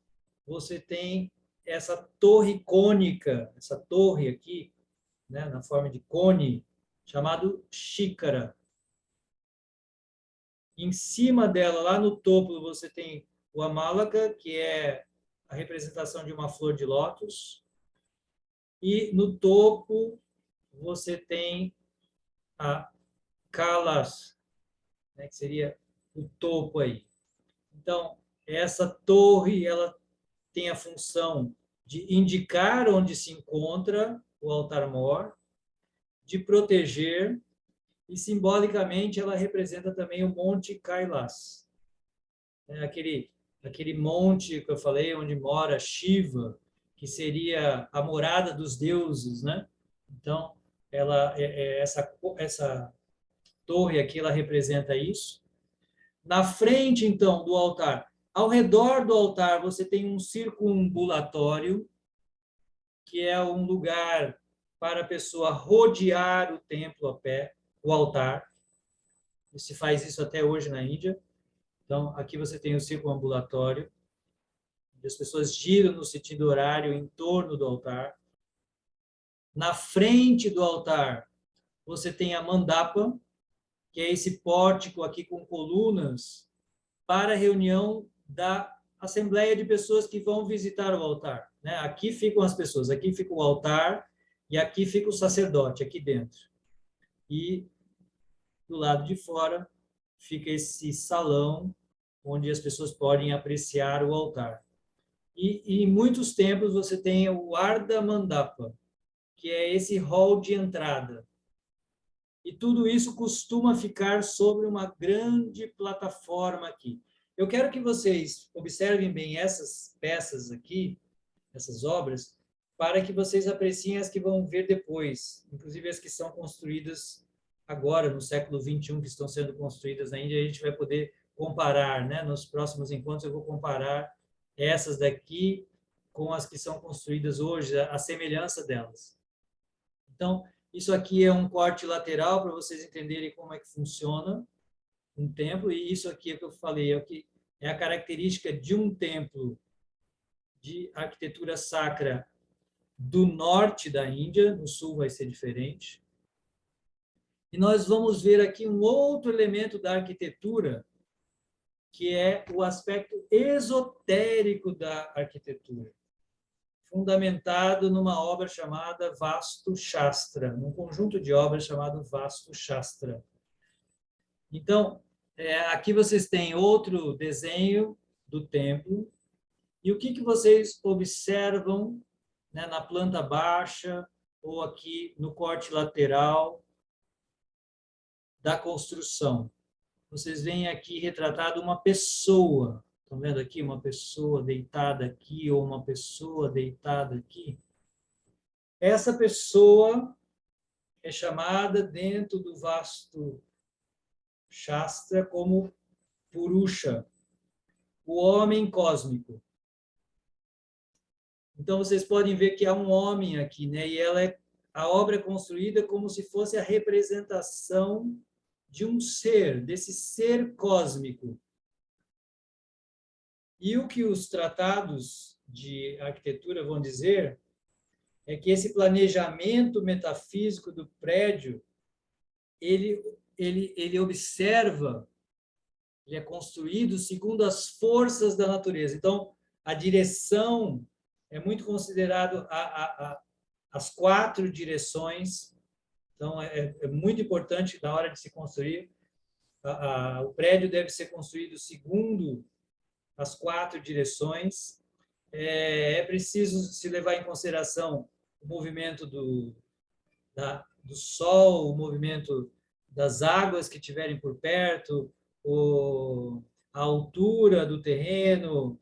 S1: você tem essa torre cônica, essa torre aqui, né, na forma de cone, chamado Shikara. Em cima dela, lá no topo, você tem o Amalaka, que é a representação de uma flor de lótus. E no topo, você tem a Kailash, né, que seria o topo aí. Então, essa torre, ela tem a função de indicar onde se encontra o altar-mor, de proteger, e simbolicamente ela representa também o Monte Kailash. Aquele monte que eu falei, onde mora Shiva, que seria a morada dos deuses, né? Então, essa torre aqui, ela representa isso. Na frente, então, do altar, ao redor do altar, você tem um circunambulatório, que é um lugar para a pessoa rodear o templo a pé, o altar. E se faz isso até hoje na Índia. Então, aqui você tem o círculo ambulatório, onde as pessoas giram no sentido horário em torno do altar. Na frente do altar, você tem a mandapa, que é esse pórtico aqui com colunas para a reunião da assembleia de pessoas que vão visitar o altar, né? Aqui ficam as pessoas, aqui fica o altar e aqui fica o sacerdote, aqui dentro. E do lado de fora fica esse salão onde as pessoas podem apreciar o altar. E em muitos templos você tem o Ardha Mandapa, que é esse hall de entrada. E tudo isso costuma ficar sobre uma grande plataforma aqui. Eu quero que vocês observem bem essas peças aqui, essas obras, para que vocês apreciem as que vão ver depois, inclusive as que são construídas agora, no século XXI, que estão sendo construídas na Índia. A gente vai poder comparar, né? Nos próximos encontros eu vou comparar essas daqui com as que são construídas hoje, a semelhança delas. Então, isso aqui é um corte lateral para vocês entenderem como é que funciona um templo, e isso aqui é que eu falei, é a característica de um templo de arquitetura sacra do norte da Índia, no sul vai ser diferente. E nós vamos ver aqui um outro elemento da arquitetura, que é o aspecto esotérico da arquitetura, fundamentado numa obra chamada Vastu Shastra, num conjunto de obras chamado Vastu Shastra. Então, aqui vocês têm outro desenho do templo, e o que vocês observam, né, na planta baixa ou aqui no corte lateral da construção? Vocês veem aqui retratado uma pessoa. Estão vendo aqui uma pessoa deitada aqui ou uma pessoa deitada aqui? Essa pessoa é chamada dentro do Vastu Shastra como Purusha, o homem cósmico. Então vocês podem ver que há um homem aqui, né? E a obra é construída como se fosse a representação de um ser, desse ser cósmico. E o que os tratados de arquitetura vão dizer é que esse planejamento metafísico do prédio, ele observa, ele é construído segundo as forças da natureza. Então, a direção é muito considerado as 4 direções. Então, é muito importante na hora de se construir. O prédio deve ser construído segundo as 4 direções. É preciso se levar em consideração o movimento do sol, o movimento das águas que estiverem por perto, a altura do terreno,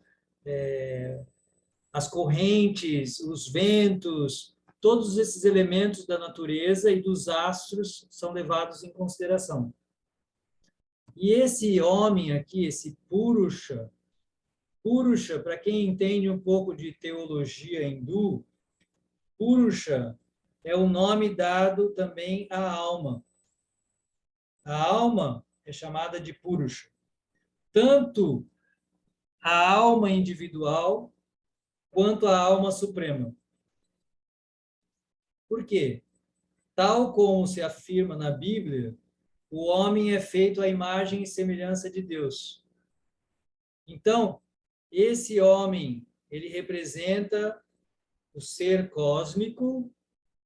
S1: as correntes, os ventos, todos esses elementos da natureza e dos astros são levados em consideração. E esse homem aqui, esse Purusha, para quem entende um pouco de teologia hindu, Purusha é o nome dado também à alma. A alma é chamada de Purusha. Tanto a alma individual quanto a alma suprema. Por quê? Tal como se afirma na Bíblia, o homem é feito à imagem e semelhança de Deus. Então, esse homem, ele representa o ser cósmico,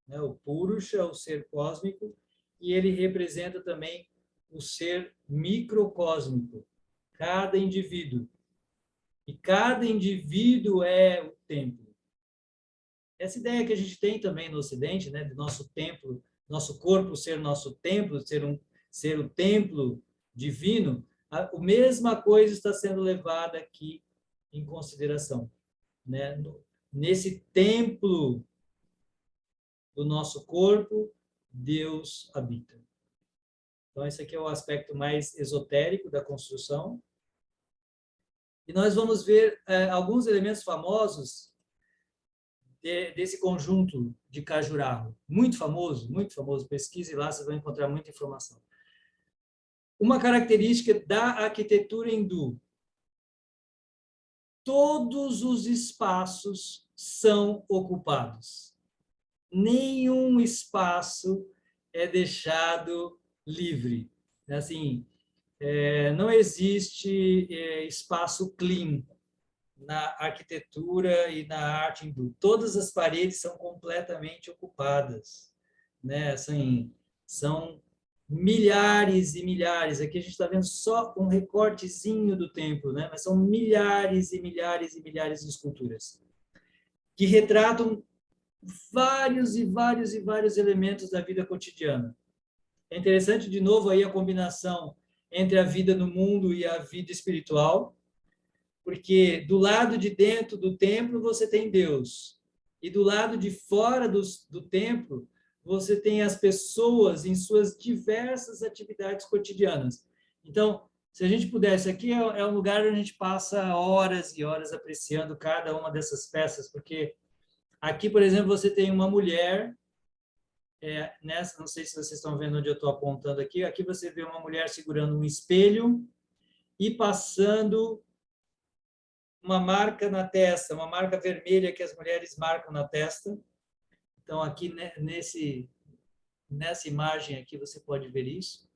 S1: né, o Purusha, o ser cósmico, e ele representa também o ser microcósmico, cada indivíduo. E cada indivíduo é o templo. Essa ideia que a gente tem também no Ocidente, né, do nosso templo, nosso corpo ser nosso templo, ser o templo divino, a mesma coisa está sendo levada aqui em consideração, né? Nesse templo do nosso corpo, Deus habita. Então, esse aqui é o aspecto mais esotérico da construção. E nós vamos ver alguns elementos famosos desse conjunto de Khajuraho. Muito famoso, muito famoso. Pesquise lá, vocês vão encontrar muita informação. Uma característica da arquitetura hindu: todos os espaços são ocupados. Nenhum espaço é deixado livre. Assim, não existe espaço clean na arquitetura e na arte hindu. Todas as paredes são completamente ocupadas, né? Assim, são milhares e milhares. Aqui a gente está vendo só um recortezinho do templo, né? Mas são milhares e milhares e milhares de esculturas que retratam vários e vários e vários elementos da vida cotidiana. É interessante, de novo, aí a combinação entre a vida no mundo e a vida espiritual, porque do lado de dentro do templo você tem Deus, e do lado de fora do templo você tem as pessoas em suas diversas atividades cotidianas. Então, se a gente pudesse, aqui é um lugar onde a gente passa horas e horas apreciando cada uma dessas peças, porque aqui, por exemplo, você tem uma mulher, não sei se vocês estão vendo onde eu estou apontando aqui, aqui você vê uma mulher segurando um espelho e passando uma marca na testa, uma marca vermelha que as mulheres marcam na testa. Então, aqui nessa imagem aqui você pode ver isso.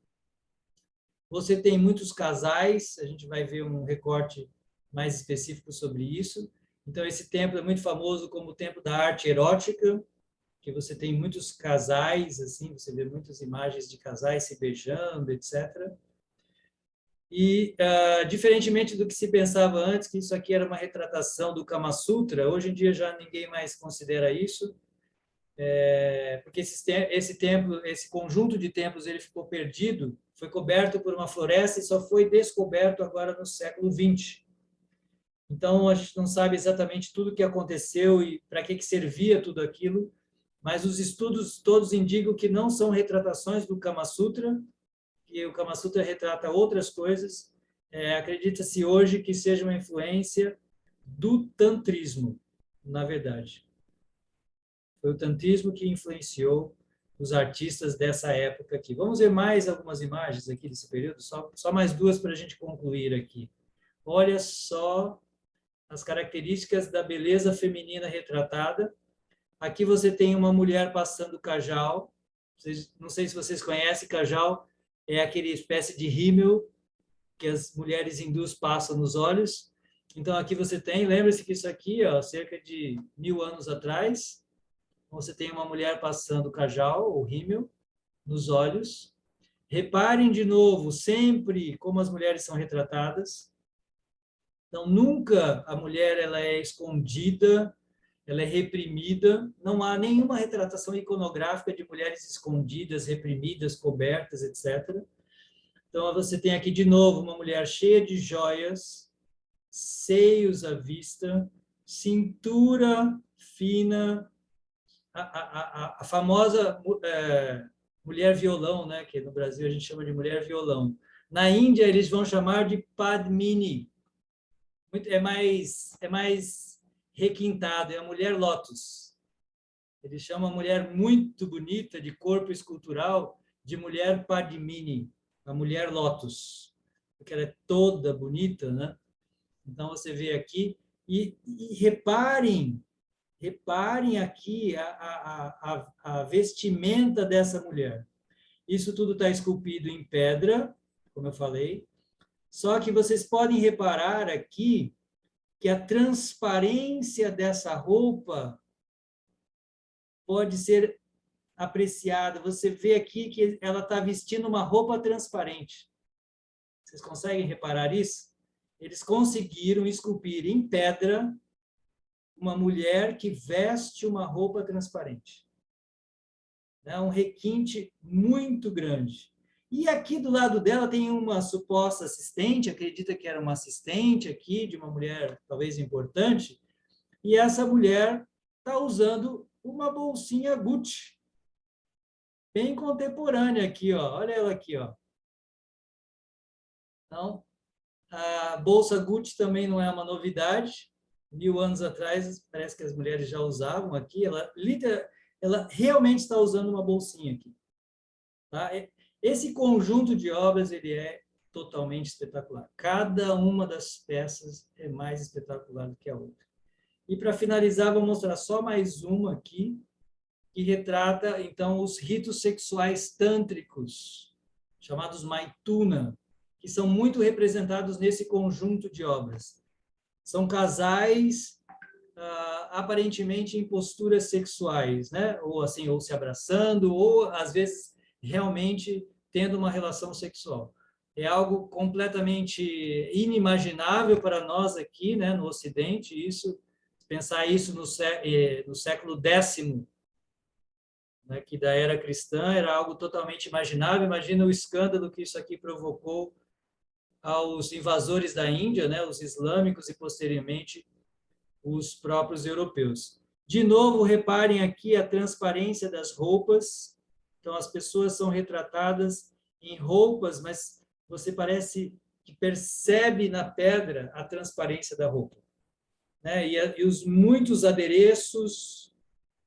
S1: Você tem muitos casais, a gente vai ver um recorte mais específico sobre isso. Então, esse templo é muito famoso como o templo da arte erótica, que você tem muitos casais, assim, você vê muitas imagens de casais se beijando, etc. E, diferentemente do que se pensava antes, que isso aqui era uma retratação do Kama Sutra, hoje em dia já ninguém mais considera isso, porque esse templo, esse conjunto de templos, ele ficou perdido, foi coberto por uma floresta e só foi descoberto agora no século XX. Então, a gente não sabe exatamente tudo o que aconteceu e para que servia tudo aquilo, mas os estudos todos indicam que não são retratações do Kama Sutra, que o Kama Sutra retrata outras coisas. Acredita-se hoje que seja uma influência do tantrismo, na verdade. Foi o tantrismo que influenciou os artistas dessa época aqui. Vamos ver mais algumas imagens aqui desse período, só mais duas para a gente concluir aqui. Olha só as características da beleza feminina retratada. Aqui você tem uma mulher passando cajal. Não sei se vocês conhecem, cajal é aquele espécie de rímel que as mulheres hindus passam nos olhos. Então, aqui você tem, lembre-se que isso aqui, cerca de 1000 anos atrás, você tem uma mulher passando cajal, ou rímel, nos olhos. Reparem de novo, sempre como as mulheres são retratadas. Então, nunca a mulher ela é escondida, ela é reprimida. Não há nenhuma retratação iconográfica de mulheres escondidas, reprimidas, cobertas, etc. Então, você tem aqui, de novo, uma mulher cheia de joias, seios à vista, cintura fina, a famosa mulher violão, né? Que no Brasil a gente chama de mulher violão. Na Índia, eles vão chamar de Padmini. É mais requintado, é a mulher lótus. Eles chamam a mulher muito bonita, de corpo escultural, de mulher Padmini, a mulher lótus, porque ela é toda bonita, né? Então, você vê aqui, e reparem aqui a vestimenta dessa mulher. Isso tudo está esculpido em pedra, como eu falei, só que vocês podem reparar aqui que a transparência dessa roupa pode ser apreciada. Você vê aqui que ela está vestindo uma roupa transparente. Vocês conseguem reparar isso? Eles conseguiram esculpir em pedra uma mulher que veste uma roupa transparente. É um requinte muito grande. E aqui do lado dela tem uma suposta assistente, acredita que era uma assistente aqui, de uma mulher talvez importante, e essa mulher está usando uma bolsinha Gucci, bem contemporânea aqui, ó. Olha ela aqui, ó. Então, a bolsa Gucci também não é uma novidade. 1000 anos atrás, parece que as mulheres já usavam aqui. Ela realmente está usando uma bolsinha aqui. Tá? Esse conjunto de obras, ele é totalmente espetacular. Cada uma das peças é mais espetacular do que a outra. E para finalizar, vou mostrar só mais uma aqui, que retrata, então, os ritos sexuais tântricos, chamados Maithuna, que são muito representados nesse conjunto de obras. São casais, aparentemente, em posturas sexuais, né? Ou assim, ou se abraçando, ou, às vezes, realmente tendo uma relação sexual. É algo completamente inimaginável para nós aqui, né, no Ocidente, pensar isso no século X, né, que da era cristã era algo totalmente imaginável. Imagina o escândalo que isso aqui provocou aos invasores da Índia, né, os islâmicos e, posteriormente, os próprios europeus. De novo, reparem aqui a transparência das roupas. Então, as pessoas são retratadas em roupas, mas você parece que percebe na pedra a transparência da roupa, né? E os muitos adereços,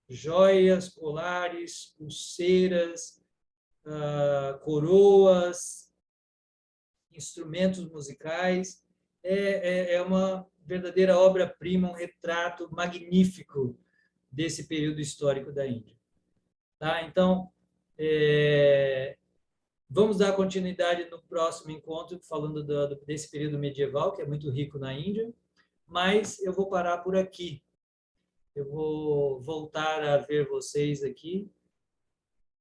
S1: joias, colares, pulseiras, coroas, instrumentos musicais. É uma verdadeira obra-prima, um retrato magnífico desse período histórico da Índia. Tá? Então, vamos dar continuidade no próximo encontro, falando desse período medieval, que é muito rico na Índia, mas eu vou parar por aqui. Eu vou voltar a ver vocês aqui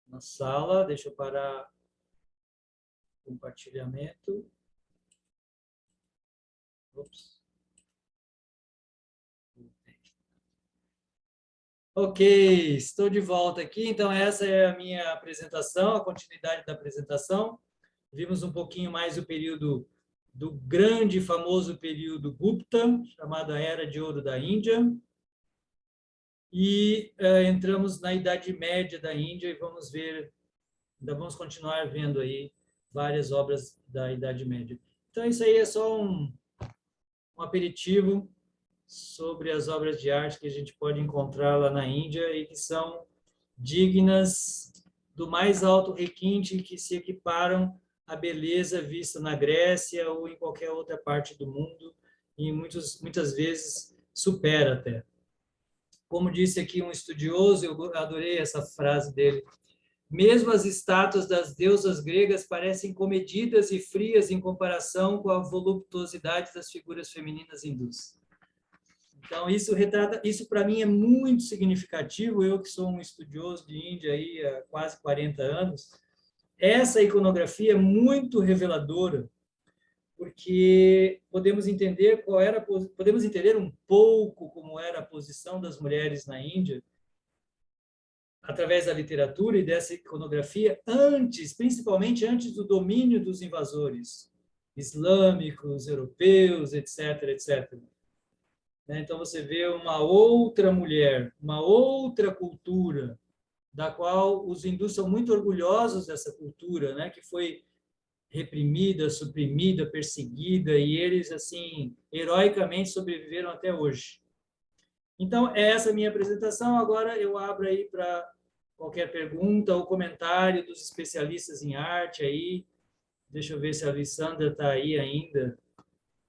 S1: na sala. Deixa eu parar o compartilhamento. Ops. Ok, estou de volta aqui. Então, essa é a minha apresentação, a continuidade da apresentação. Vimos um pouquinho mais o período do grande e famoso período Gupta, chamado a Era de Ouro da Índia. E entramos na Idade Média da Índia e vamos ver, ainda vamos continuar vendo aí várias obras da Idade Média. Então, isso aí é só um aperitivo sobre as obras de arte que a gente pode encontrar lá na Índia e que são dignas do mais alto requinte, que se equiparam à beleza vista na Grécia ou em qualquer outra parte do mundo, e muitas vezes supera até. Como disse aqui um estudioso, eu adorei essa frase dele: mesmo as estátuas das deusas gregas parecem comedidas e frias em comparação com a voluptuosidade das figuras femininas hindus. Então, isso para mim é muito significativo, eu que sou um estudioso de Índia aí há quase 40 anos. Essa iconografia é muito reveladora, porque podemos entender um pouco como era a posição das mulheres na Índia, através da literatura e dessa iconografia, principalmente antes do domínio dos invasores islâmicos, europeus, etc., etc. Então, você vê uma outra mulher, uma outra cultura, da qual os hindus são muito orgulhosos dessa cultura, né? Que foi reprimida, suprimida, perseguida, e eles, assim, heroicamente sobreviveram até hoje. Então, essa é a minha apresentação. Agora eu abro aí para qualquer pergunta ou comentário dos especialistas em arte aí. Deixa eu ver se a Alessandra está aí ainda.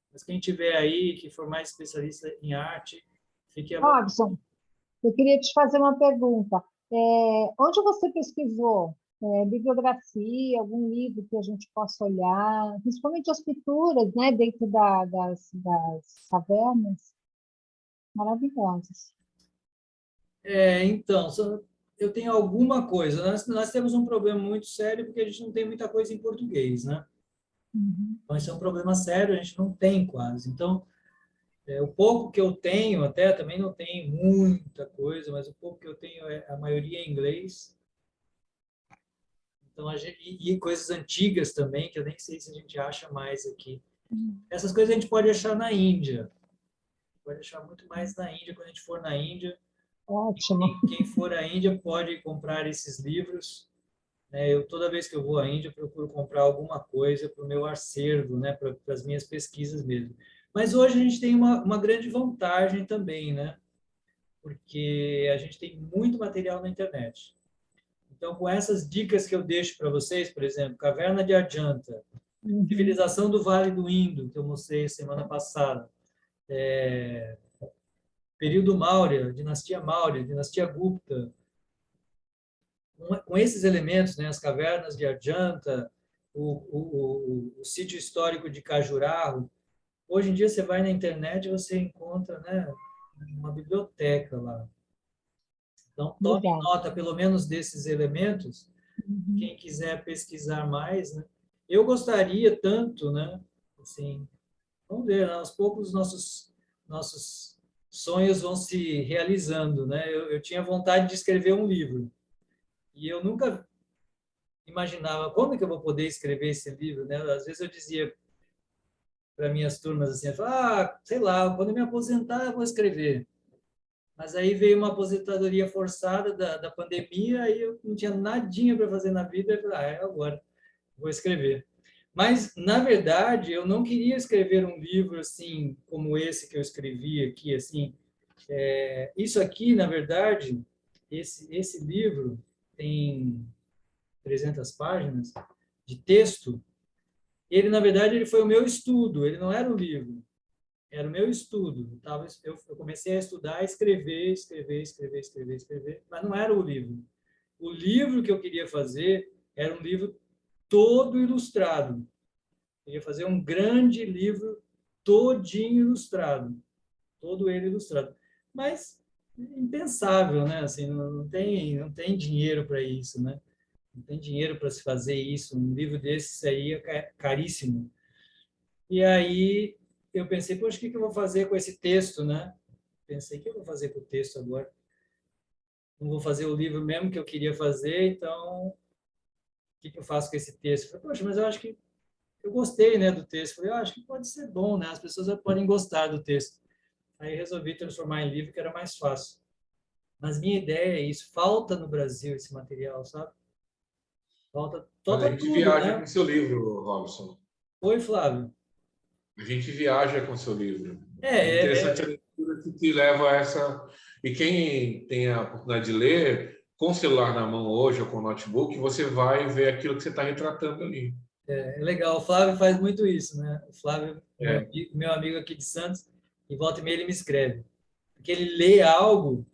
S1: Mas quem tiver aí, que for mais especialista em arte, fique à vontade.
S2: Robson, eu queria te fazer uma pergunta. Onde você pesquisou? Bibliografia, algum livro que a gente possa olhar, principalmente as pinturas, né, dentro das cavernas, maravilhosas.
S1: Então, eu tenho alguma coisa. Nós temos um problema muito sério, porque a gente não tem muita coisa em português, né?
S2: Uhum.
S1: Então, esse é um problema sério, a gente não tem quase. Então, o pouco que eu tenho, até também não tem muita coisa, mas o pouco que eu tenho, a maioria em inglês. Então, e coisas antigas também, que eu nem sei se a gente acha mais aqui. Essas coisas a gente pode achar na Índia. Pode achar muito mais na Índia, quando a gente for na Índia.
S2: Ótimo.
S1: Quem for à Índia pode comprar esses livros. Toda vez que eu vou à Índia, procuro comprar alguma coisa para o meu acervo, né, para as minhas pesquisas mesmo. Mas hoje a gente tem uma grande vantagem também, né? Porque a gente tem muito material na internet. Então, com essas dicas que eu deixo para vocês, por exemplo, Caverna de Ajanta, Civilização do Vale do Indo, que eu mostrei semana passada, período Maurya, dinastia Gupta, com esses elementos, né, as cavernas de Ajanta, o sítio histórico de Khajuraho. Hoje em dia você vai na internet e você encontra, né, uma biblioteca lá. Então, tome
S2: Legal.
S1: nota, pelo menos, desses elementos. Quem quiser pesquisar mais, né? Eu gostaria tanto, né? Assim, vamos ver, né? Aos poucos nossos sonhos vão se realizando, né? Eu tinha vontade de escrever um livro e eu nunca imaginava quando que eu vou poder escrever esse livro, né? Às vezes eu dizia para minhas turmas assim, sei lá, quando eu me aposentar eu vou escrever. Mas aí veio uma aposentadoria forçada da pandemia e eu não tinha nadinha para fazer na vida. Eu falei, é agora, vou escrever. Mas, na verdade, eu não queria escrever um livro assim como esse que eu escrevi aqui. Assim, isso aqui, na verdade, esse livro tem 300 páginas de texto. Ele, na verdade, ele foi o meu estudo, ele não era um livro. Era o meu estudo. Eu comecei a estudar, escrever, mas não era o livro. O livro que eu queria fazer era um livro todo ilustrado. Eu queria fazer um grande livro todinho ilustrado. Todo ele ilustrado. Mas impensável, né? Assim, não tem dinheiro para isso, né? Não tem dinheiro para se fazer isso. Um livro desse aí é caríssimo. E aí eu pensei, poxa, o que eu vou fazer com esse texto, né? Pensei, o que eu vou fazer com o texto agora? Não vou fazer o livro mesmo que eu queria fazer, então o que eu faço com esse texto? Falei, poxa, mas eu acho que eu gostei, né, do texto. Falei, eu acho que pode ser bom, né? As pessoas podem gostar do texto. Aí resolvi transformar em livro, que era mais fácil. Mas minha ideia é isso. Falta no Brasil esse material, sabe? Falta
S8: Mas a
S1: tudo,
S8: gente viaja
S1: né?
S8: com seu livro, Robson.
S1: Oi, Flávio.
S8: A gente viaja com seu livro.
S1: É,
S8: Interessante a leitura que te leva a essa. E quem tem a oportunidade de ler, com o celular na mão hoje ou com o notebook, você vai ver aquilo que você está retratando ali.
S1: É legal, o Flávio faz muito isso, né? O Flávio,
S8: É.
S1: meu amigo aqui de Santos, e volta e meia ele me escreve. Porque ele lê algo,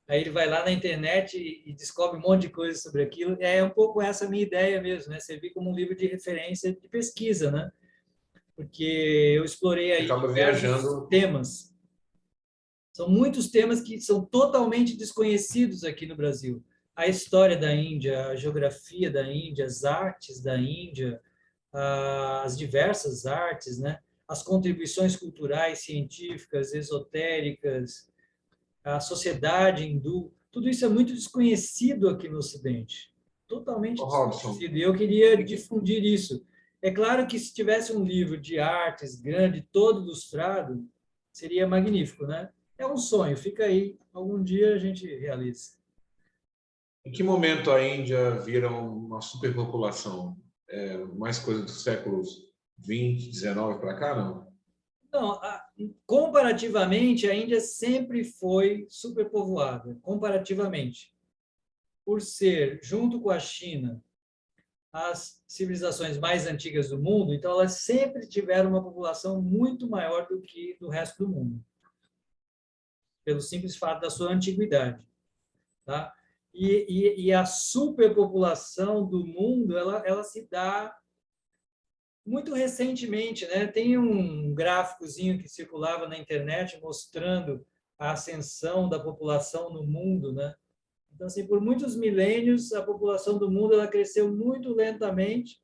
S1: aí ele vai lá na internet e descobre um monte de coisa sobre aquilo. É um pouco essa a minha ideia mesmo, né? Servir como um livro de referência de pesquisa, né? Porque eu explorei
S8: Você
S1: aí
S8: acaba
S1: diversos
S8: viajando.
S1: temas. São muitos temas que são totalmente desconhecidos aqui no Brasil. A história da Índia, a geografia da Índia, as artes da Índia, as diversas artes, né? As contribuições culturais, científicas, esotéricas, a sociedade hindu, tudo isso é muito desconhecido aqui no Ocidente, totalmente
S8: Ô, Robson,
S1: desconhecido. E eu queria difundir isso. É claro que se tivesse um livro de artes grande, todo ilustrado, seria magnífico, né? É um sonho, fica aí, algum dia a gente realiza.
S8: em que momento a Índia vira uma superpopulação? Mais coisa dos séculos 20, 19 para cá, não?
S1: Não, comparativamente, a Índia sempre foi superpovoada, comparativamente. Por ser, junto com a China, as civilizações mais antigas do mundo, então elas sempre tiveram uma população muito maior do que do resto do mundo, pelo simples fato da sua antiguidade, tá? E a superpopulação do mundo, ela se dá muito recentemente, né? Tem um gráficozinho que circulava na internet mostrando a ascensão da população no mundo, né? Então, assim, por muitos milênios, a população do mundo ela cresceu muito lentamente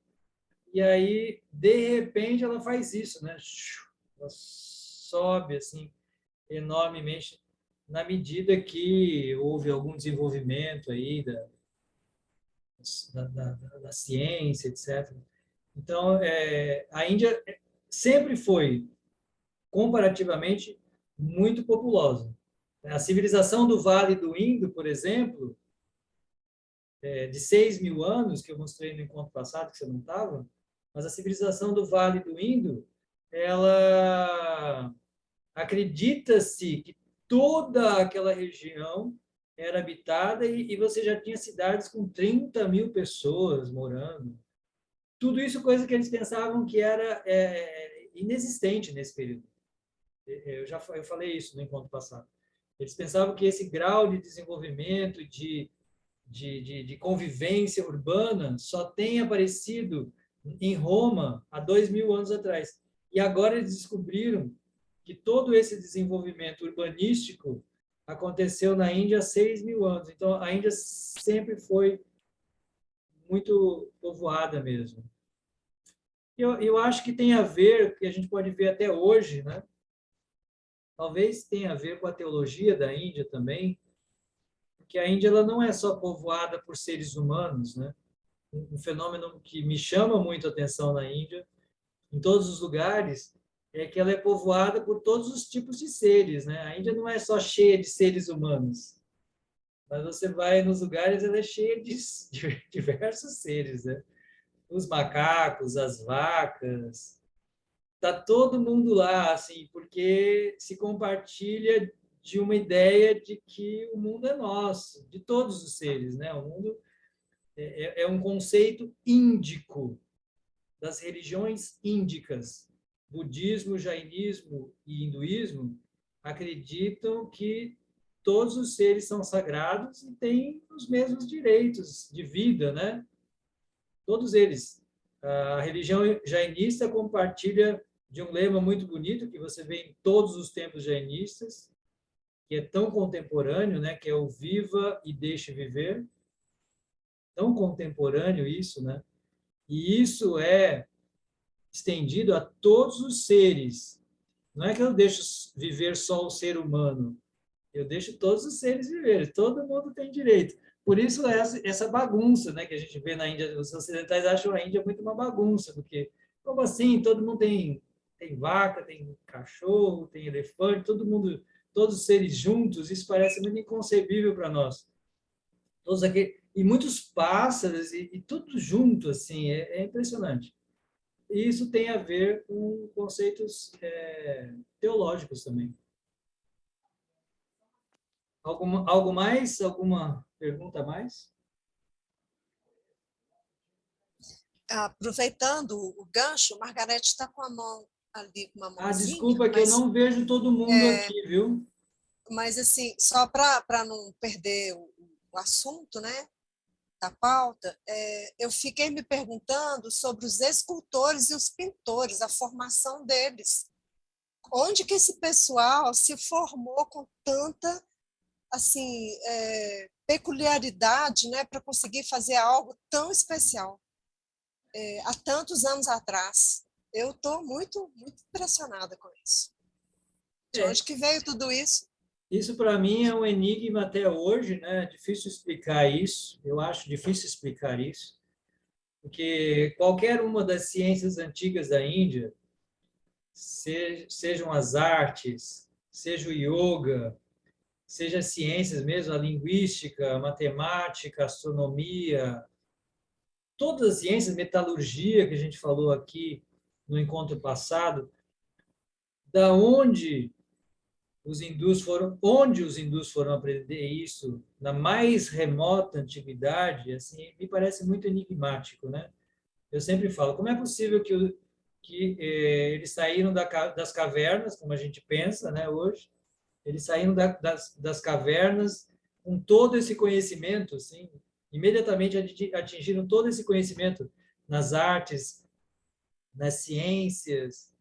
S1: e aí, de repente, ela faz isso, né? Ela sobe, assim, enormemente na medida que houve algum desenvolvimento aí da ciência, etc. Então, a Índia sempre foi, comparativamente, muito populosa. A civilização do Vale do Indo, por exemplo, de 6.000 anos, que eu mostrei no encontro passado, que você não estava, mas a civilização do Vale do Indo, ela acredita-se que toda aquela região era habitada e você já tinha cidades com 30 mil pessoas morando. Tudo isso coisa que eles pensavam que era inexistente nesse período. Eu falei isso no encontro passado. Eles pensavam que esse grau de desenvolvimento, de convivência urbana só tem aparecido em Roma há 2.000 anos atrás. E agora eles descobriram que todo esse desenvolvimento urbanístico aconteceu na Índia há 6.000 anos. Então, a Índia sempre foi muito povoada mesmo. Eu acho que tem a ver, que a gente pode ver até hoje, né? Talvez tenha a ver com a teologia da Índia também, porque a Índia ela não é só povoada por seres humanos, né? Um fenômeno que me chama muito a atenção na Índia, em todos os lugares, é que ela é povoada por todos os tipos de seres, né? A Índia não é só cheia de seres humanos, mas você vai nos lugares, ela é cheia de diversos seres, né? Os macacos, as vacas, tá todo mundo lá, assim, porque se compartilha de uma ideia de que o mundo é nosso, de todos os seres, né? O mundo é um conceito índico, das religiões índicas. Budismo, jainismo e hinduísmo acreditam que todos os seres são sagrados e têm os mesmos direitos de vida, né? Todos eles. A religião jainista compartilha de um lema muito bonito que você vê em todos os templos jainistas, que é tão contemporâneo, né? Que é o viva e deixe viver. Tão contemporâneo isso, né? E isso é estendido a todos os seres. Não é que eu deixo viver só o ser humano, eu deixo todos os seres viverem, todo mundo tem direito. Por isso essa bagunça, né, que a gente vê na Índia, os ocidentais acham a Índia muito uma bagunça, porque como assim? Todo mundo tem vaca, tem cachorro, tem elefante, todo mundo, todos os seres juntos, isso parece muito inconcebível para nós. Todos aqui, e muitos pássaros e tudo junto, assim, é impressionante. E isso tem a ver com conceitos teológicos também. Algo mais? Alguma pergunta a mais?
S9: Aproveitando o gancho, Margarete está com a mão ali, com uma mãozinha.
S1: Desculpa, que eu não vejo todo mundo aqui, viu?
S9: Mas, assim, só para não perder o assunto, né, da pauta, eu fiquei me perguntando sobre os escultores e os pintores, a formação deles. Onde que esse pessoal se formou com tanta, assim, peculiaridade, né, para conseguir fazer algo tão especial há tantos anos atrás? Eu estou muito, muito impressionada com isso. De onde que veio tudo isso?
S1: Isso, para mim, é um enigma até hoje, né? É difícil explicar isso, eu acho difícil explicar isso, porque qualquer uma das ciências antigas da Índia, sejam as artes, seja o yoga, seja as ciências mesmo, a linguística, a matemática, a astronomia, todas as ciências, metalurgia, que a gente falou aqui no encontro passado, da onde os hindus foram aprender isso na mais remota antiguidade, assim, me parece muito enigmático, né? Eu sempre falo, como é possível que eles saíram das cavernas, como a gente pensa, né, hoje, eles saíram das cavernas com todo esse conhecimento, assim, imediatamente atingiram todo esse conhecimento nas artes, nas ciências,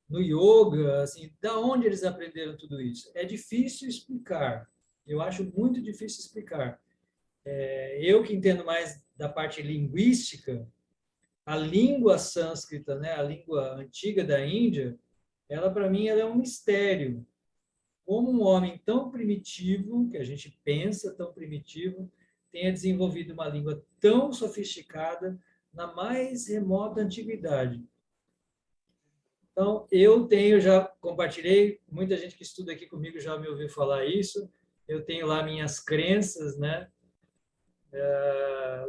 S1: no yoga, assim, da onde eles aprenderam tudo isso? É difícil explicar. Eu acho muito difícil explicar. Eu que entendo mais da parte linguística, a língua sânscrita, né, a língua antiga da Índia, ela para mim ela é um mistério. Como um homem tão primitivo, que a gente pensa tão primitivo, tenha desenvolvido uma língua tão sofisticada na mais remota antiguidade. Então, já compartilhei, muita gente que estuda aqui comigo já me ouviu falar isso, eu tenho lá minhas crenças, né?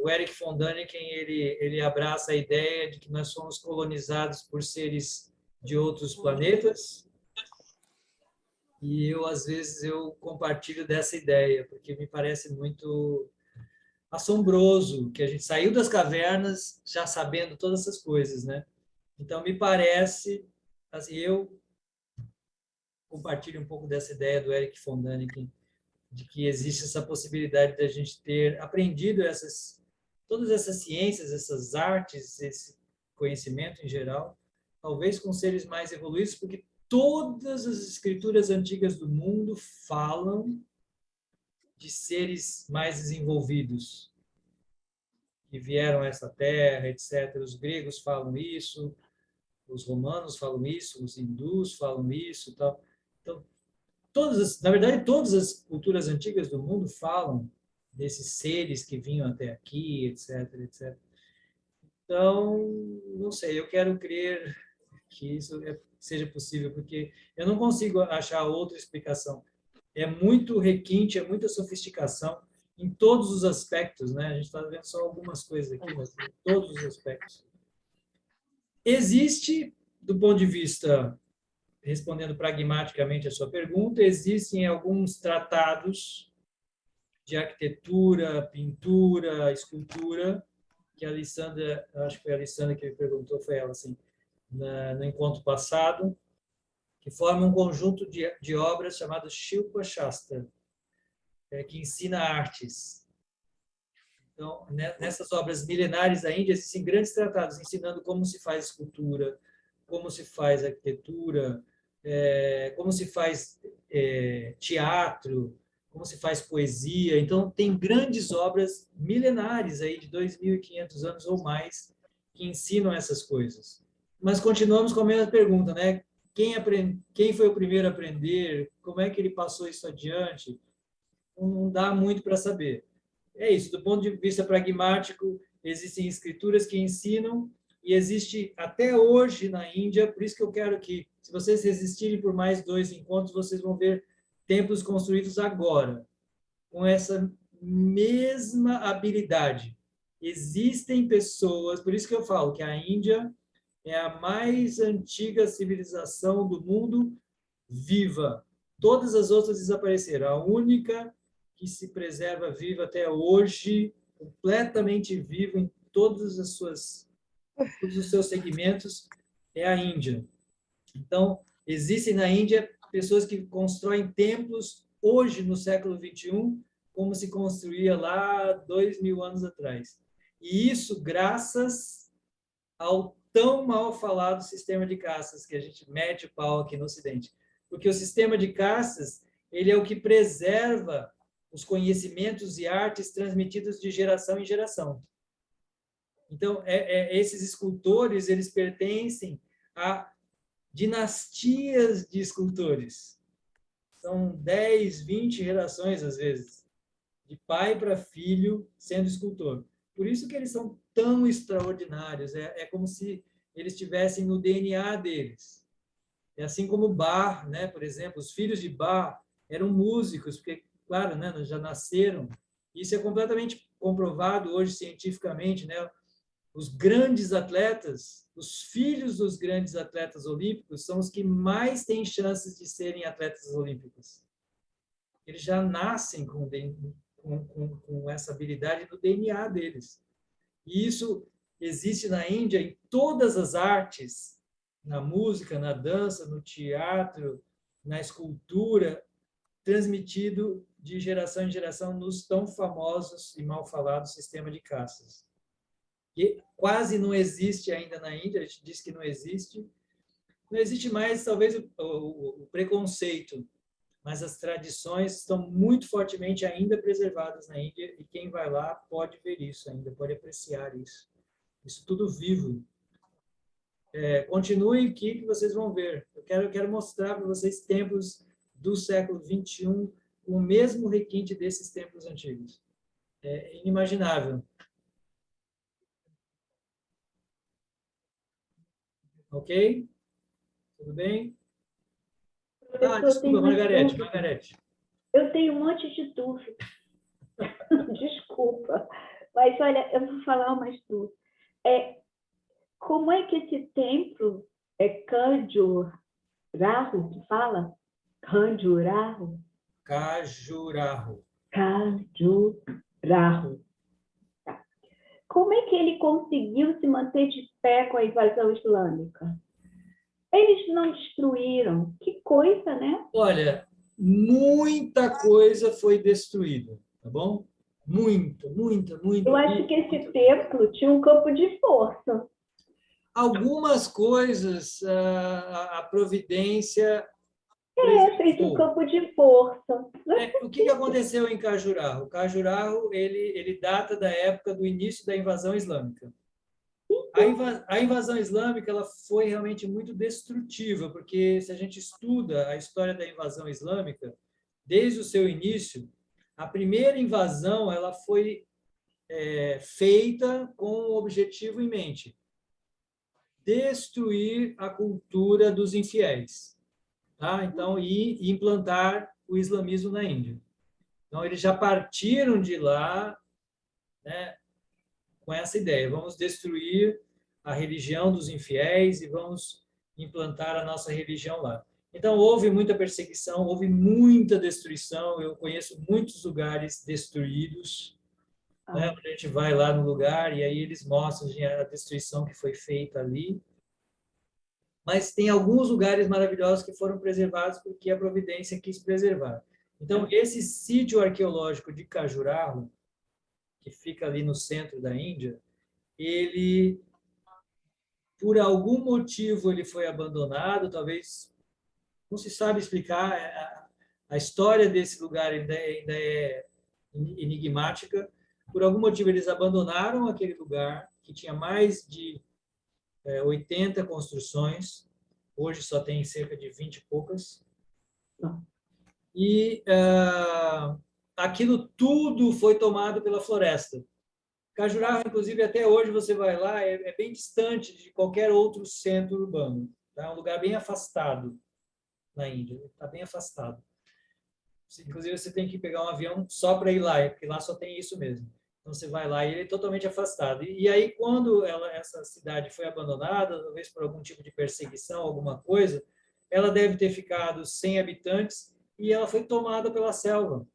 S1: O Erich von Däniken, ele abraça a ideia de que nós somos colonizados por seres de outros planetas. E eu, às vezes, eu compartilho dessa ideia, porque me parece muito assombroso que a gente saiu das cavernas já sabendo todas essas coisas, né? Então, me parece, assim, eu compartilho um pouco dessa ideia do Eric von Däniken, de que existe essa possibilidade de a gente ter aprendido todas essas ciências, essas artes, esse conhecimento em geral, talvez com seres mais evoluídos, porque todas as escrituras antigas do mundo falam de seres mais desenvolvidos, que vieram a essa terra, etc. Os gregos falam isso, os romanos falam isso, os hindus falam isso, tal. Então, na verdade, todas as culturas antigas do mundo falam desses seres que vinham até aqui, etc, etc. Então, não sei, eu quero crer que isso seja possível, porque eu não consigo achar outra explicação. É muito requinte, é muita sofisticação em todos os aspectos, né? A gente está vendo só algumas coisas aqui, mas em todos os aspectos. Existe, do ponto de vista, respondendo pragmaticamente a sua pergunta, existem alguns tratados de arquitetura, pintura, escultura, que a Alessandra, acho que foi a Alessandra que me perguntou, foi ela, assim, no encontro passado, que formam um conjunto de obras chamado Shilpa Shastra, que ensina artes. Então, nessas obras milenares da Índia, existem grandes tratados ensinando como se faz escultura, como se faz arquitetura, como se faz teatro, como se faz poesia. Então, tem grandes obras milenares aí de 2.500 anos ou mais que ensinam essas coisas. Mas continuamos com a mesma pergunta, né? Quem foi o primeiro a aprender? Como é que ele passou isso adiante? Não dá muito para saber. É isso, do ponto de vista pragmático, existem escrituras que ensinam e existe até hoje na Índia, por isso que eu quero que, se vocês resistirem por mais 2 encontros, vocês vão ver templos construídos agora, com essa mesma habilidade. Existem pessoas, por isso que eu falo que a Índia é a mais antiga civilização do mundo viva. Todas as outras desapareceram. A única que se preserva viva até hoje, completamente vivo em todos os seus segmentos, é a Índia. Então, existem na Índia pessoas que constroem templos hoje, no século XXI, como se construía lá 2.000 anos atrás. E isso graças ao tão mal falado sistema de castas, que a gente mete o pau aqui no Ocidente. Porque o sistema de castas, ele é o que preserva os conhecimentos e artes transmitidos de geração em geração. Então, esses escultores, eles pertencem a dinastias de escultores. São 10, 20 gerações, às vezes, de pai para filho sendo escultor. Por isso que eles são tão extraordinários. É como se eles estivessem no DNA deles. É assim como Bach, né? Por exemplo, os filhos de Bach eram músicos, porque, claro, né, já nasceram. Isso é completamente comprovado hoje cientificamente, né? Os grandes atletas, os filhos dos grandes atletas olímpicos são os que mais têm chances de serem atletas olímpicos. Eles já nascem com essa habilidade no DNA deles. E isso existe na Índia em todas as artes, na música, na dança, no teatro, na escultura, transmitido de geração em geração nos tão famosos e mal falados sistema de castas. Que quase não existe ainda na Índia, a gente diz que não existe. Não existe mais, talvez, o preconceito, mas as tradições estão muito fortemente ainda preservadas na Índia e quem vai lá pode ver isso ainda, pode apreciar isso. Isso tudo vivo. Continuem aqui que vocês vão ver. Eu quero mostrar para vocês templos do século XXI com o mesmo requinte desses templos antigos. É inimaginável. Ok? Tudo bem? Desculpa, Margarete.
S10: Eu tenho um monte de dúvidas. Desculpa. Mas, olha, eu vou falar umas dúvidas. Como é que esse templo, Kanjur Rahu, que fala, Canjuraho?
S1: Cajurarro.
S10: Cajurarro. Tá. Como é que ele conseguiu se manter de pé com a invasão islâmica? Eles não destruíram. Que coisa, né?
S1: Olha, muita coisa foi destruída, tá bom? Muita.
S10: Eu acho que esse templo tinha um campo de força.
S1: Algumas coisas a providência
S10: Fez um campo de força.
S1: O que aconteceu em Cajurarro? Cajurarro, ele data da época do início da invasão islâmica. A invasão islâmica ela foi realmente muito destrutiva, porque se a gente estuda a história da invasão islâmica, desde o seu início, a primeira invasão ela foi feita com o objetivo em mente: destruir a cultura dos infiéis. Tá? Então, e implantar o islamismo na Índia. Então, eles já partiram de lá, né, com essa ideia: vamos destruir a religião dos infiéis e vamos implantar a nossa religião lá. Então, houve muita perseguição, houve muita destruição. Eu conheço muitos lugares destruídos, né, onde a gente vai lá no lugar e aí eles mostram a destruição que foi feita ali. Mas tem alguns lugares maravilhosos que foram preservados porque a providência quis preservar. Então, esse sítio arqueológico de Cajurarro, que fica ali no centro da Índia, ele, por algum motivo, ele foi abandonado, talvez, não se sabe explicar, a história desse lugar ainda é enigmática. Por algum motivo, eles abandonaram aquele lugar, que tinha mais de 80 construções, hoje só tem cerca de 20 e poucas. E aquilo tudo foi tomado pela floresta. Cajurarro, inclusive, até hoje você vai lá, é bem distante de qualquer outro centro urbano. Tá? É um lugar bem afastado na Índia, está bem afastado. Inclusive, você tem que pegar um avião só para ir lá, porque lá só tem isso mesmo. Então, você vai lá e ele é totalmente afastado. E aí, quando essa cidade foi abandonada, talvez por algum tipo de perseguição, alguma coisa, ela deve ter ficado sem habitantes e ela foi tomada pela selva.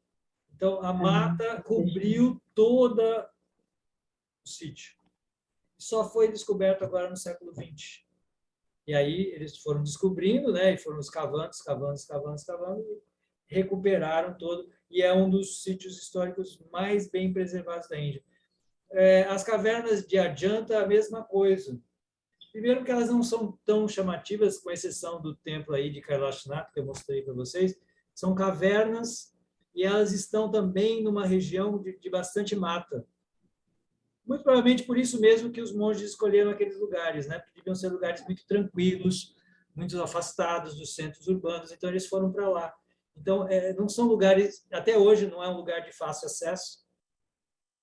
S1: Então, a mata cobriu toda o sítio. Só foi descoberto agora no século XX. E aí, eles foram descobrindo, né, e foram escavando, e recuperaram todo. E é um dos sítios históricos mais bem preservados da Índia. As cavernas de Ajanta, a mesma coisa. Primeiro que elas não são tão chamativas, com exceção do templo aí de Kailashnath, que eu mostrei para vocês. São cavernas e elas estão também numa região de bastante mata. Muito provavelmente por isso mesmo que os monges escolheram aqueles lugares, né? Porque deviam ser lugares muito tranquilos, muito afastados dos centros urbanos, então eles foram para lá. Então, não são lugares, até hoje não é um lugar de fácil acesso,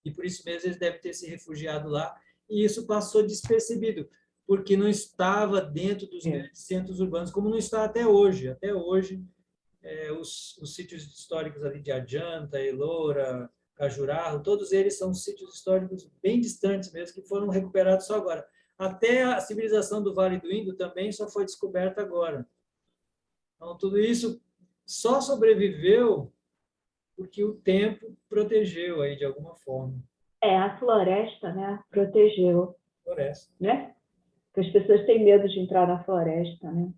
S1: e por isso mesmo eles devem ter se refugiado lá, e isso passou despercebido, porque não estava dentro dos grandes centros urbanos, como não está até hoje. Até hoje, os sítios históricos ali de Ajanta, Ellora, Cajurarro, todos eles são sítios históricos bem distantes mesmo, que foram recuperados só agora. Até a civilização do Vale do Indo também só foi descoberta agora. Então, tudo isso só sobreviveu porque o tempo protegeu aí de alguma forma.
S10: A floresta, né? Protegeu.
S1: Floresta.
S10: Né? Porque as pessoas têm medo de entrar na floresta, né?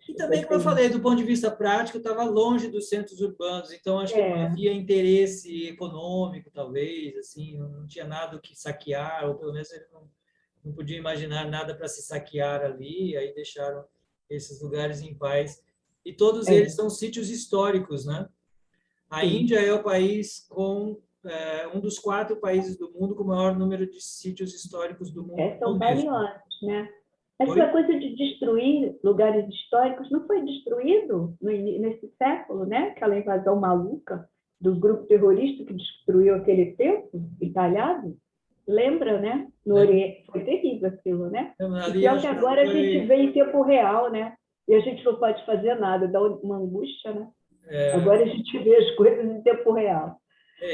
S1: E também, como eu falei, do ponto de vista prático, estava longe dos centros urbanos, então acho que não havia interesse econômico, talvez, assim, não tinha nada que saquear, ou pelo menos eles não podiam imaginar nada para se saquear ali, aí deixaram esses lugares em paz. E todos eles são sítios históricos, né? A Índia é o país com um dos 4 países do mundo com o maior número de sítios históricos do mundo.
S10: São valiosos, né? Essa coisa de destruir lugares históricos não foi destruído nesse século, né? Aquela invasão maluca do grupo terrorista que destruiu aquele templo entalhado. Lembra, né? No Oriente. Foi terrível aquilo, né? E pior que agora a gente vê em tempo real, né? E a gente não pode fazer nada, dá uma angústia, né? Agora a gente vê as coisas em tempo real.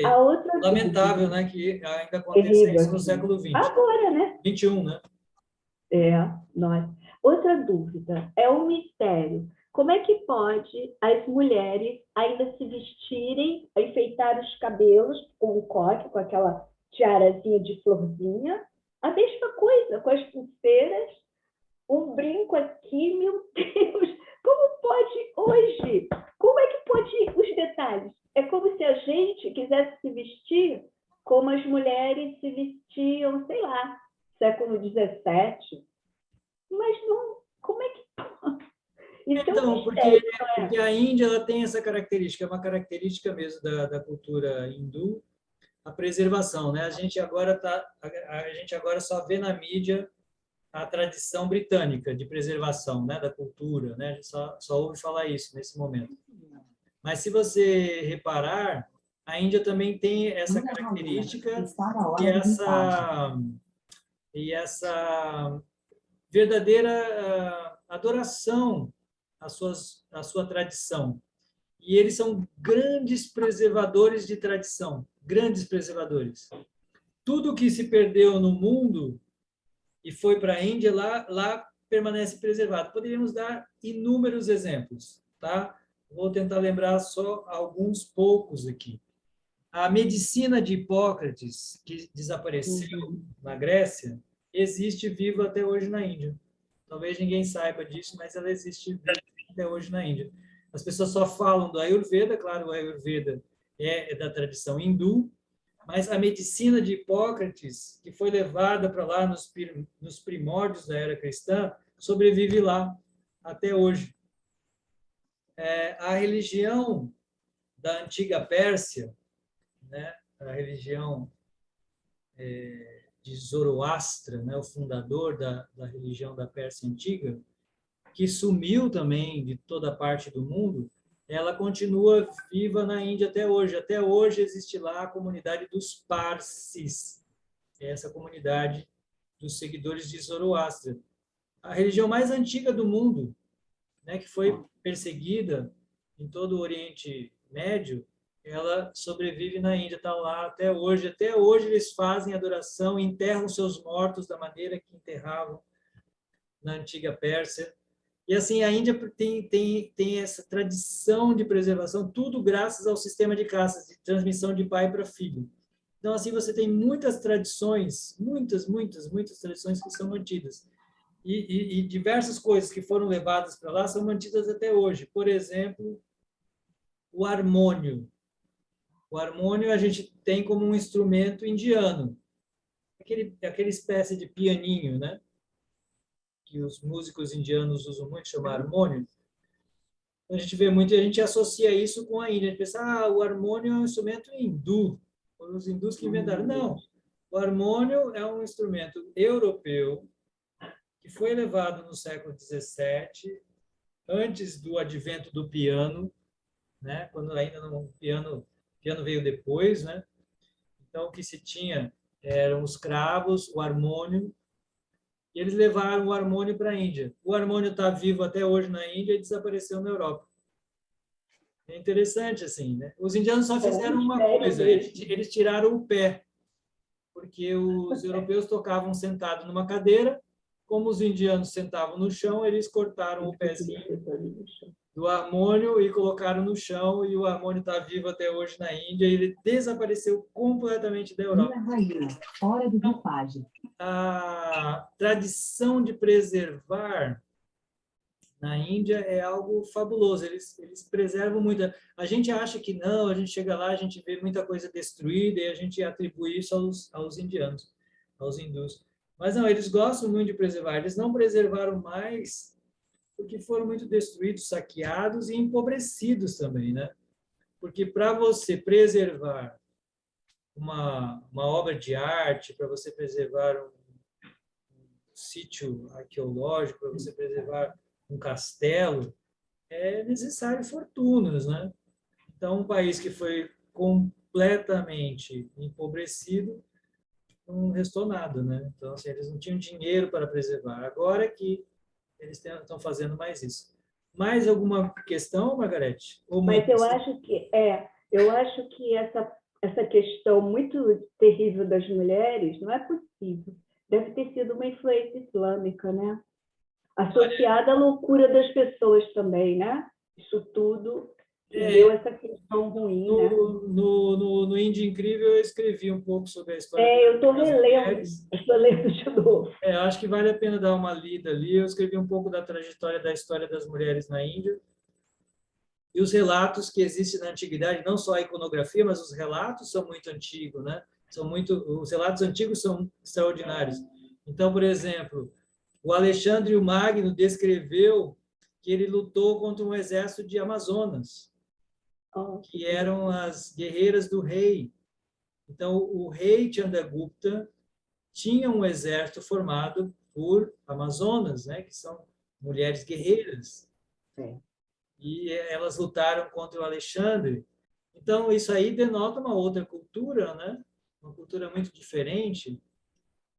S10: A outra
S1: lamentável, né? Que ainda acontece isso no século XX.
S10: Agora, né?
S1: 21, né?
S10: Outra dúvida é o mistério. como é que pode as mulheres ainda se vestirem, enfeitar os cabelos com um coque, com aquela tiarazinha de florzinha, a mesma coisa, com as pulseiras, um brinco aqui, meu Deus, como pode hoje? Como é que pode os detalhes? É como se a gente quisesse se vestir como as mulheres se vestiam, sei lá, século XVII. Mas não, como é que pode? Isso
S1: Então,
S10: é um mistério,
S1: porque a Índia ela tem essa característica, é uma característica mesmo da cultura hindu, a preservação, né? A gente agora só vê na mídia a tradição britânica de preservação, né, da cultura, né? A gente só ouve falar isso nesse momento. Mas se você reparar, a Índia também tem essa característica e essa verdadeira adoração à sua tradição. E eles são grandes preservadores de tradição, grandes preservadores. Tudo que se perdeu no mundo e foi para a Índia, lá permanece preservado. Poderíamos dar inúmeros exemplos, tá? Vou tentar lembrar só alguns poucos aqui. A medicina de Hipócrates, que desapareceu na Grécia, existe viva até hoje na Índia. Talvez ninguém saiba disso, mas ela existe viva até hoje na Índia. As pessoas só falam do Ayurveda, claro, o Ayurveda é da tradição hindu, mas a medicina de Hipócrates, que foi levada para lá nos primórdios da era cristã, sobrevive lá até hoje. A religião da antiga Pérsia, né, a religião de Zoroastra, né, o fundador da religião da Pérsia antiga, que sumiu também de toda parte do mundo, ela continua viva na Índia até hoje. Até hoje existe lá a comunidade dos Parsis, essa comunidade dos seguidores de Zoroastra. A religião mais antiga do mundo, né, que foi perseguida em todo o Oriente Médio, ela sobrevive na Índia, está lá até hoje. Até hoje eles fazem adoração, enterram seus mortos da maneira que enterravam na antiga Pérsia. E assim, a Índia tem essa tradição de preservação, tudo graças ao sistema de castas, de transmissão de pai para filho. Então, assim, você tem muitas tradições, muitas tradições que são mantidas. E diversas coisas que foram levadas para lá são mantidas até hoje. Por exemplo, o harmônio. O harmônio a gente tem como um instrumento indiano. Aquela espécie de pianinho, né? Que os músicos indianos usam muito, chama harmônio. A gente vê muito e a gente associa isso com a Índia. A gente pensa, o harmônio é um instrumento hindu. Foram os hindus que inventaram. Não, o harmônio é um instrumento europeu que foi levado no século XVII, antes do advento do piano, né? Quando ainda não, o piano veio depois, né? Então, o que se tinha eram os cravos, o harmônio, e eles levaram o harmônio para a Índia. O harmônio está vivo até hoje na Índia e desapareceu na Europa. É interessante, assim, né? Os indianos só fizeram uma coisa, eles tiraram o pé, porque os europeus tocavam sentados numa cadeira, como os indianos sentavam no chão, eles cortaram o pezinho do harmônio e colocaram no chão, e o harmônio está vivo até hoje na Índia, e ele desapareceu completamente da Europa. Então, a tradição de preservar na Índia é algo fabuloso, eles preservam muito. A gente acha que não, a gente chega lá, a gente vê muita coisa destruída e a gente atribui isso aos indianos, aos hindus. Mas não, eles gostam muito de preservar, eles não preservaram mais porque foram muito destruídos, saqueados e empobrecidos também, né? Porque para você preservar uma obra de arte, para você preservar um sítio arqueológico, para você preservar um castelo, é necessário fortunas, né? Então, um país que foi completamente empobrecido, não restou nada, né? Então, assim, eles não tinham dinheiro para preservar. Agora que eles estão fazendo mais isso. Mais alguma questão, Margarete?
S10: Mas eu acho que essa questão muito terrível das mulheres não é possível. Deve ter sido uma influência islâmica, né? associada à loucura das pessoas também, né? Isso tudo que deu essa questão ruim, né?
S1: No Índia Incrível eu escrevi um pouco sobre a história
S10: eu estou
S1: das
S10: relendo,
S1: mulheres.
S10: estou lendo de novo.
S1: Eu acho que vale a pena dar uma lida ali. Eu escrevi um pouco da trajetória da história das mulheres na Índia e os relatos que existem na antiguidade, não só a iconografia, mas os relatos são muito antigos, né? Os relatos antigos são extraordinários. Então, por exemplo, o Alexandre o Magno descreveu que ele lutou contra um exército de Amazonas, que eram as guerreiras do rei. Então, o rei Chandragupta tinha um exército formado por Amazonas, né, que são mulheres guerreiras. E elas lutaram contra o Alexandre. Então, isso aí denota uma outra cultura, né? Uma cultura muito diferente.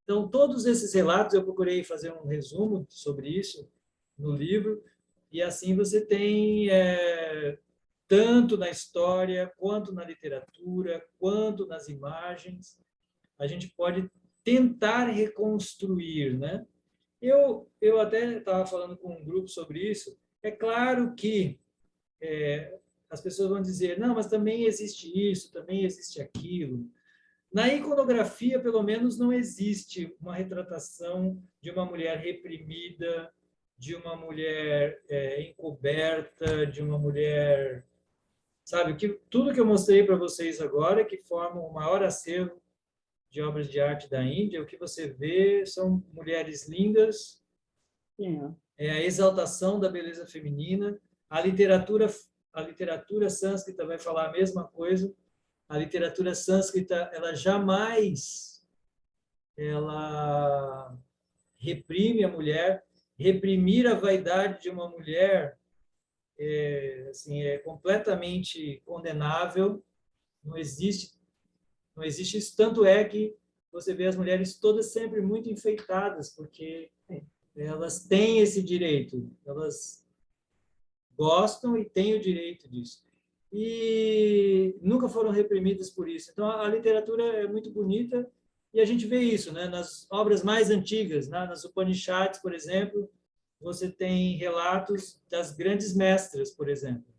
S1: Então, todos esses relatos, eu procurei fazer um resumo sobre isso no livro, e assim você tem, tanto na história, quanto na literatura, quanto nas imagens, a gente pode tentar reconstruir, né? Eu até estava falando com um grupo sobre isso. É claro que as pessoas vão dizer, não, mas também existe isso, também existe aquilo. Na iconografia, pelo menos, não existe uma retratação de uma mulher reprimida, de uma mulher encoberta, de uma mulher... Sabe, tudo que eu mostrei para vocês agora, que forma o maior acervo de obras de arte da Índia, o que você vê são mulheres lindas, a exaltação da beleza feminina. A literatura sânscrita vai falar a mesma coisa. A literatura sânscrita, ela jamais reprime a mulher. Reprimir a vaidade de uma mulher é completamente condenável. Não existe isso. Tanto é que você vê as mulheres todas sempre muito enfeitadas, porque elas têm esse direito, elas gostam e têm o direito disso. E nunca foram reprimidas por isso. Então, a literatura é muito bonita e a gente vê isso, né? Nas obras mais antigas, né? Nas Upanishads, por exemplo, você tem relatos das grandes mestras, por exemplo.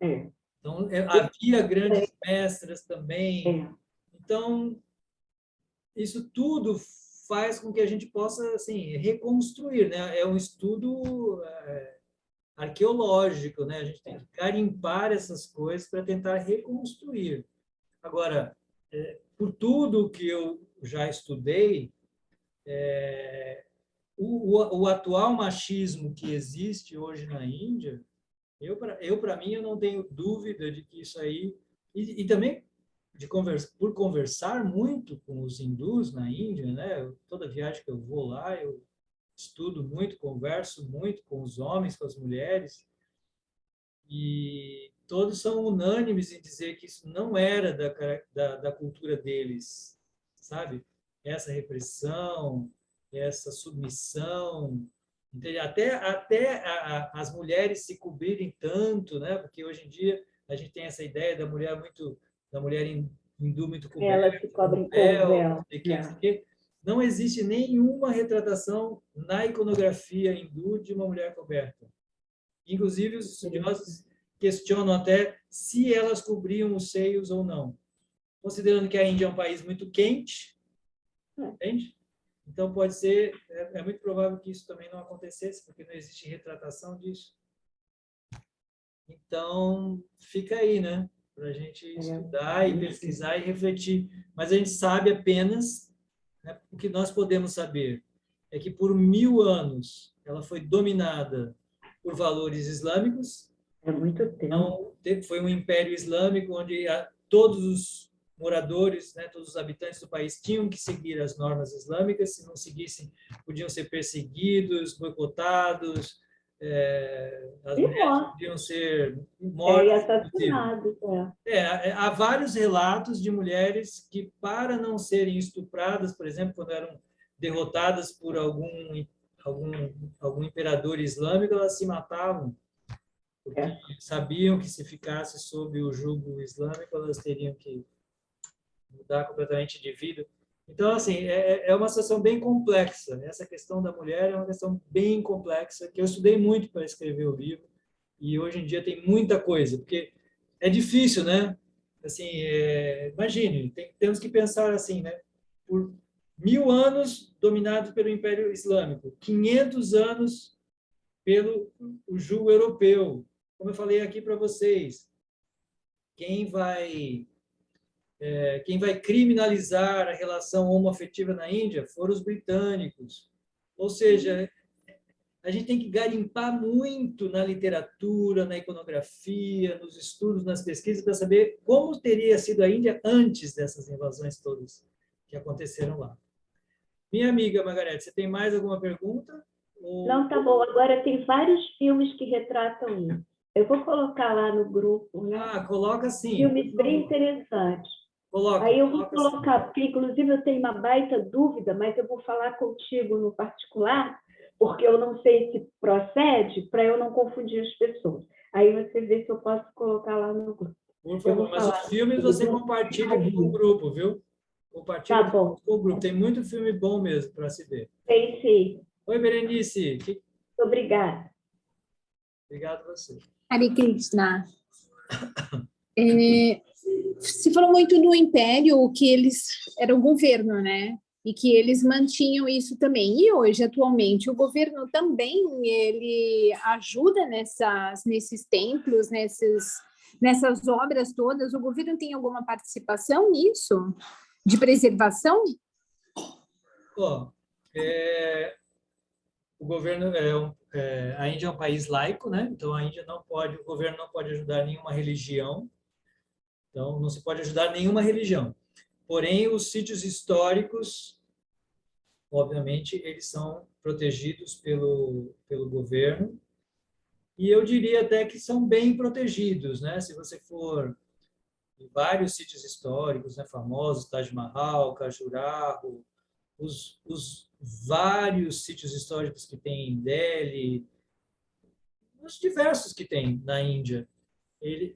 S1: Então, havia grandes mestras também. Então, isso tudo faz com que a gente possa, assim, reconstruir, né? É um estudo arqueológico, né? A gente tem que garimpar essas coisas para tentar reconstruir. Agora, por tudo que eu já estudei, o atual machismo que existe hoje na Índia, para mim, eu não tenho dúvida de que isso aí... E também, por conversar muito com os hindus na Índia, né? Toda viagem que eu vou lá, eu estudo muito, converso muito com os homens, com as mulheres, e todos são unânimes em dizer que isso não era da cultura deles, sabe? Essa repressão, essa submissão, até as mulheres se cobrirem tanto, né? Porque hoje em dia a gente tem essa ideia da mulher hindu muito coberta,
S10: elas se cobrem com véu.
S1: Não existe nenhuma retratação na iconografia hindu de uma mulher coberta. Inclusive, os estudiosos questionam até se elas cobriam os seios ou não. Considerando que a Índia é um país muito quente, entende? Então, pode ser, é muito provável que isso também não acontecesse, porque não existe retratação disso. Então, fica aí, né? Para a gente estudar e pesquisar e refletir. Mas a gente sabe apenas, né, o que nós podemos saber é que por 1000 anos ela foi dominada por valores islâmicos.
S10: É muito tempo.
S1: Então, foi um império islâmico onde todos os moradores, né, todos os habitantes do país tinham que seguir as normas islâmicas. Se não seguissem, podiam ser perseguidos, boicotados, as mulheres podiam ser mortas.
S10: E assassinados.
S1: Há vários relatos de mulheres que, para não serem estupradas, por exemplo, quando eram derrotadas por algum imperador islâmico, elas se matavam. Porque sabiam que se ficasse sob o jugo islâmico, elas teriam que mudar completamente de vida. Então, assim, é uma situação bem complexa. Essa questão da mulher é uma questão bem complexa, que eu estudei muito para escrever o livro, e hoje em dia tem muita coisa, porque é difícil, né? Assim, imagine, temos que pensar assim, né? Por 1000 anos dominados pelo Império Islâmico, 500 anos pelo o jugo europeu. Como eu falei aqui para vocês, quem vai criminalizar a relação homoafetiva na Índia foram os britânicos. Ou seja, a gente tem que garimpar muito na literatura, na iconografia, nos estudos, nas pesquisas, para saber como teria sido a Índia antes dessas invasões todas que aconteceram lá. Minha amiga Margarete, você tem mais alguma pergunta?
S10: Não, tá bom. Agora tem vários filmes que retratam isso. Eu vou colocar lá no grupo, né?
S1: Coloca sim.
S10: Filmes bem interessantes.
S1: Coloca,
S10: aí eu vou
S1: coloca
S10: colocar, porque inclusive eu tenho uma baita dúvida, mas eu vou falar contigo no particular, porque eu não sei se procede, para eu não confundir as pessoas. Aí você vê se eu posso colocar lá no grupo.
S1: Por favor, mas os filmes você compartilha com o grupo, viu? Compartilha com o grupo. Tem muito filme bom mesmo para se ver.
S10: Tem sim.
S1: Oi, Berenice.
S10: Obrigada.
S1: Obrigado a você.
S11: Hare Krishna. Se falou muito no Império, que eles eram o governo, né? E que eles mantinham isso também. E hoje, atualmente, o governo também ele ajuda nesses templos, nessas obras todas. O governo tem alguma participação nisso? De preservação?
S1: O governo a Índia é um país laico, né? Então a Índia o governo não pode ajudar nenhuma religião. Então não se pode ajudar nenhuma religião. Porém, os sítios históricos, obviamente, eles são protegidos pelo governo. E eu diria até que são bem protegidos, né? Se você for em vários sítios históricos, né, famosos, Taj Mahal, Khajuraho, os vários sítios históricos que tem em Delhi, os diversos que tem na Índia,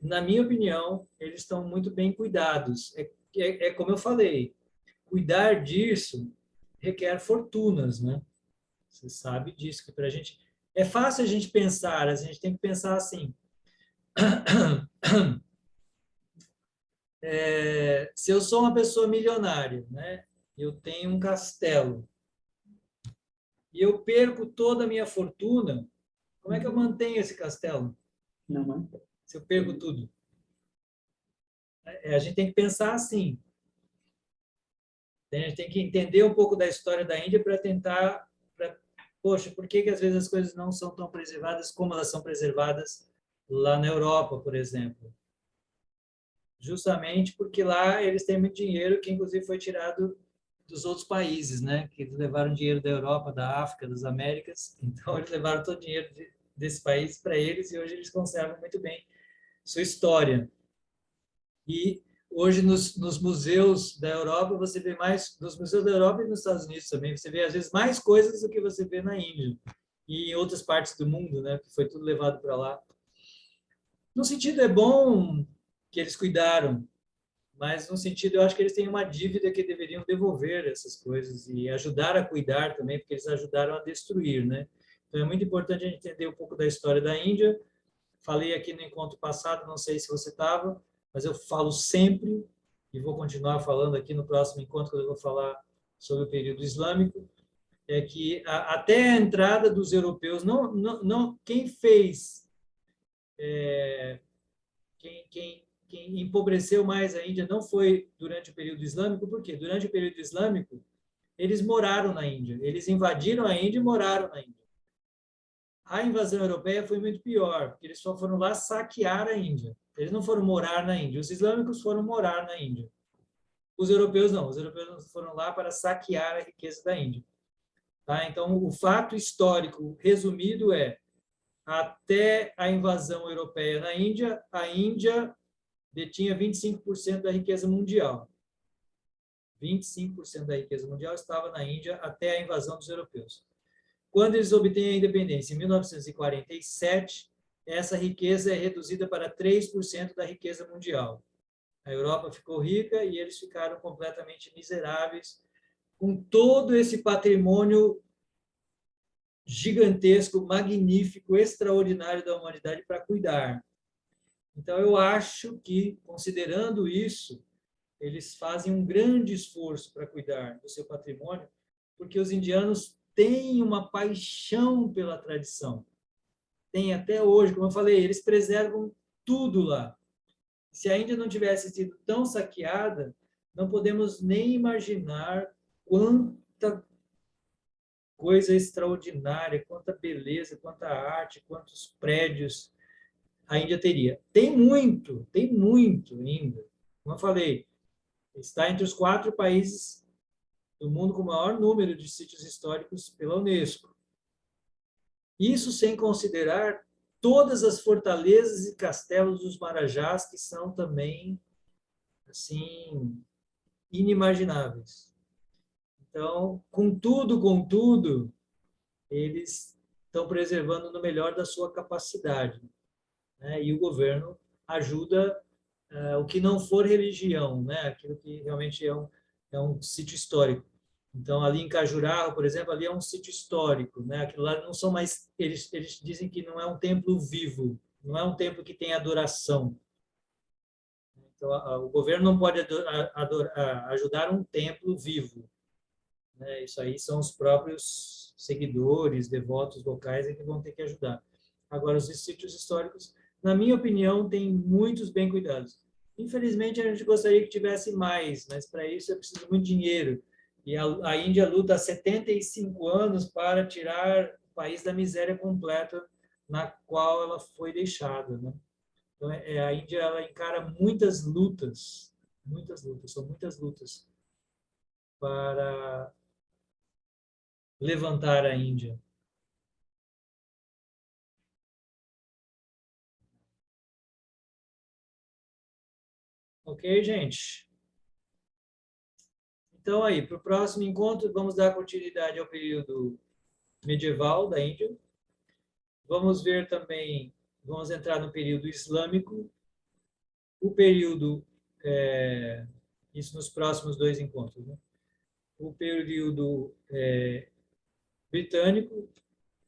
S1: na minha opinião, eles estão muito bem cuidados. É como eu falei, cuidar disso requer fortunas, né? Você sabe disso, que para a gente... É fácil a gente pensar, a gente tem que pensar assim... se eu sou uma pessoa milionária, né? Eu tenho um castelo, e eu perco toda a minha fortuna, como é que eu mantenho esse castelo?
S10: Não mantém.
S1: Se eu perco tudo? A gente tem que pensar assim. A gente tem que entender um pouco da história da Índia para tentar... Poxa, por que às vezes as coisas não são tão preservadas como elas são preservadas lá na Europa, por exemplo? Justamente porque lá eles têm muito dinheiro, que inclusive foi tirado dos outros países, né? Que levaram dinheiro da Europa, da África, das Américas. Então, eles levaram todo o dinheiro desse país para eles, e hoje eles conservam muito bem sua história. E hoje, nos museus da Europa, você vê mais... Nos museus da Europa e nos Estados Unidos também, você vê, às vezes, mais coisas do que você vê na Índia. E em outras partes do mundo, né? Que foi tudo levado para lá. No sentido, é bom que eles cuidaram, mas no sentido, eu acho que eles têm uma dívida que deveriam devolver essas coisas e ajudar a cuidar também, porque eles ajudaram a destruir, né? Então, é muito importante a gente entender um pouco da história da Índia. Falei aqui no encontro passado, não sei se você estava, mas eu falo sempre, e vou continuar falando aqui no próximo encontro, quando eu vou falar sobre o período islâmico, é que até a entrada dos europeus, quem fez... Quem empobreceu mais a Índia não foi durante o período islâmico, por quê? Durante o período islâmico, eles moraram na Índia, eles invadiram a Índia e moraram na Índia. A invasão europeia foi muito pior, porque eles só foram lá saquear a Índia. Eles não foram morar na Índia, os islâmicos foram morar na Índia. Os europeus não, os europeus foram lá para saquear a riqueza da Índia. Tá? Então, o fato histórico resumido é: até a invasão europeia na Índia, a Índia detinha 25% da riqueza mundial. 25% da riqueza mundial estava na Índia até a invasão dos europeus. Quando eles obtêm a independência, em 1947, essa riqueza é reduzida para 3% da riqueza mundial. A Europa ficou rica e eles ficaram completamente miseráveis, com todo esse patrimônio gigantesco, magnífico, extraordinário da humanidade para cuidar. Então, eu acho que, considerando isso, eles fazem um grande esforço para cuidar do seu patrimônio, porque os indianos têm uma paixão pela tradição. Tem até hoje, como eu falei, eles preservam tudo lá. Se a Índia não tivesse sido tão saqueada, não podemos nem imaginar quanta coisa extraordinária, quanta beleza, quanta arte, quantos prédios a Índia teria. Tem muito ainda. Como eu falei, está entre os 4 países do mundo com o maior número de sítios históricos pela Unesco. Isso sem considerar todas as fortalezas e castelos dos Marajás, que são também, assim, inimagináveis. Então, contudo, eles estão preservando no melhor da sua capacidade, né? E o governo ajuda o que não for religião, né? Aquilo que realmente é um sítio histórico. Então, ali em Khajuraho, por exemplo, ali é um sítio histórico, né? Aquilo lá não são mais... Eles dizem que não é um templo vivo, não é um templo que tem adoração. Então, o governo não pode ajudar um templo vivo, né? Isso aí são os próprios seguidores, devotos locais que vão ter que ajudar. Agora, os sítios históricos, na minha opinião, têm muitos bem cuidados. Infelizmente, a gente gostaria que tivesse mais, mas para isso é preciso muito dinheiro. E a Índia luta há 75 anos para tirar o país da miséria completa na qual ela foi deixada, né? Então, a Índia ela encara muitas lutas, são muitas lutas para levantar a Índia. Ok, gente? Então, aí, para o próximo encontro, vamos dar continuidade ao período medieval da Índia. Vamos ver também, vamos entrar no período islâmico, o período, isso nos próximos 2 encontros, né? O período britânico,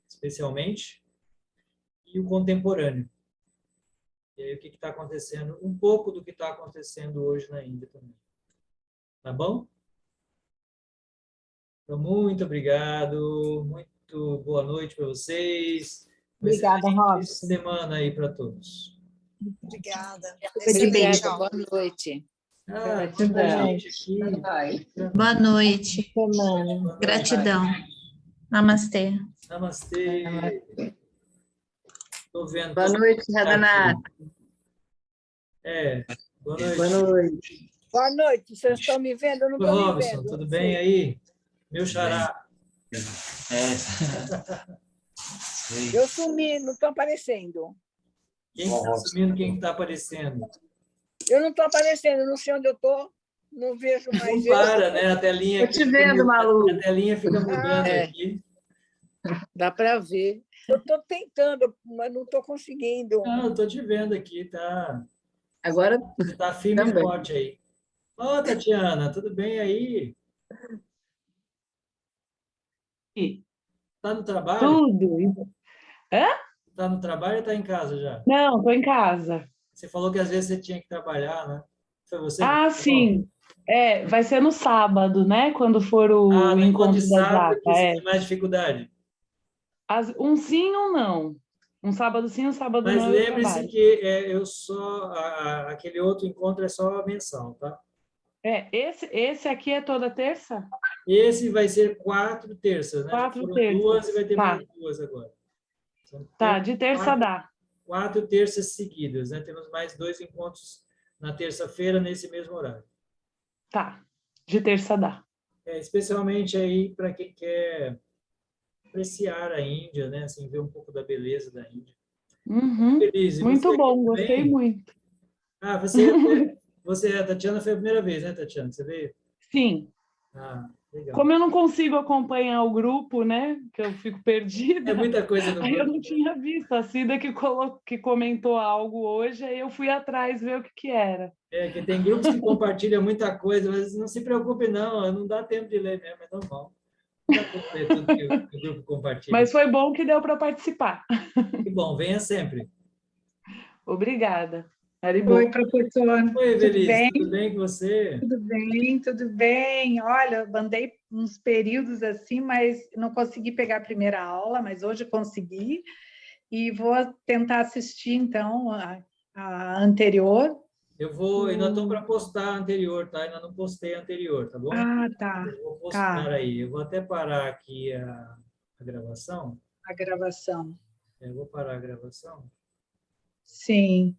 S1: especialmente, e o contemporâneo. E aí, o que está acontecendo? Um pouco do que está acontecendo hoje na Índia também. Tá bom? Então, muito obrigado, muito boa noite para vocês.
S2: Obrigada,
S1: Excelente
S2: Robson.
S1: semana aí para todos.
S9: Obrigada.
S10: Obrigada,
S9: Tchau.
S10: boa noite.
S1: Muita gente aqui.
S4: Boa noite.
S2: Semana.
S4: Gratidão. Namastê.
S1: Namastê. Estou vendo.
S10: Boa noite, Radanath.
S1: Boa noite.
S10: Boa noite.
S12: Boa noite, vocês estão me vendo? Eu não
S1: Oi,
S12: estou me
S1: Robson,
S12: vendo.
S1: tudo bem aí? Meu xará.
S12: Eu sumi, não estou aparecendo.
S1: Quem está sumindo, quem está aparecendo?
S12: Eu não estou aparecendo, não sei onde eu estou, não vejo mais.
S1: Não para, né? A telinha
S10: Estou te vendo, Malu.
S1: A telinha fica mudando aqui.
S10: Dá para ver.
S12: Eu estou tentando, mas não estou conseguindo.
S1: Não, eu estou te vendo aqui, tá?
S10: Agora
S1: Você está firme
S10: também.
S1: e forte aí. Ô, Tatiana, tudo bem aí? Está no trabalho?
S5: Tudo. Hã?
S1: Está no trabalho ou está em casa já?
S5: Não, estou em casa.
S1: Você falou que às vezes você tinha que trabalhar, né? Foi você? que
S5: Ah,
S1: falou?
S5: sim. Vai ser no sábado, né? Quando for o
S1: No encontro
S5: encontro
S1: de
S5: da
S1: sábado que
S5: Jata.
S1: você tem mais dificuldade.
S5: Um sim ou não. Um sábado sim, um sábado
S1: Mas
S5: não.
S1: lembre-se que aquele outro encontro é só mensal, tá?
S5: Esse aqui é toda terça?
S1: Esse vai ser 4 terças, né?
S5: 4
S1: Já foram
S5: terças.
S1: 2 e vai ter
S5: Tá.
S1: mais 2 agora. São
S5: Tá, de terça dá.
S1: 4 terças seguidas, né? Temos mais 2 encontros na terça-feira, nesse mesmo horário.
S5: Tá, de terça dá.
S1: Especialmente aí para quem quer apreciar a Índia, né? Assim, ver um pouco da beleza da Índia.
S5: Uhum.
S1: Feliz. E
S5: Muito
S1: você
S5: bom,
S1: também?
S5: gostei muito.
S1: A Tatiana foi a primeira vez, né, Tatiana? Você veio?
S5: Sim.
S1: Legal.
S5: Como eu não consigo acompanhar o grupo, né? Que eu fico perdida.
S1: É muita coisa no
S5: Aí eu
S1: grupo.
S5: não tinha visto. A Cida que comentou algo hoje, aí eu fui atrás ver o que era.
S1: É, que tem grupos que compartilham muita coisa, mas não se preocupe, não dá tempo de ler mesmo, é normal. Não dá tempo de ler tudo que o grupo compartilha.
S5: Mas foi bom que deu para participar.
S1: Que bom, venha sempre.
S5: Obrigada. Haribo.
S13: Oi, professor.
S1: Oi,
S13: Tudo
S1: Evelise,
S13: bem?
S1: tudo bem com você?
S13: Tudo bem, tudo bem. Olha, eu mandei uns períodos assim, mas não consegui pegar a primeira aula, mas hoje consegui. E vou tentar assistir, então, a anterior.
S1: Eu ainda estou para postar a anterior, tá? Ainda não postei a anterior, tá bom?
S13: Ah, tá.
S1: Eu vou postar
S13: Tá.
S1: aí. Eu vou até parar aqui a gravação.
S13: A gravação.
S1: Eu vou parar a gravação.
S13: Sim.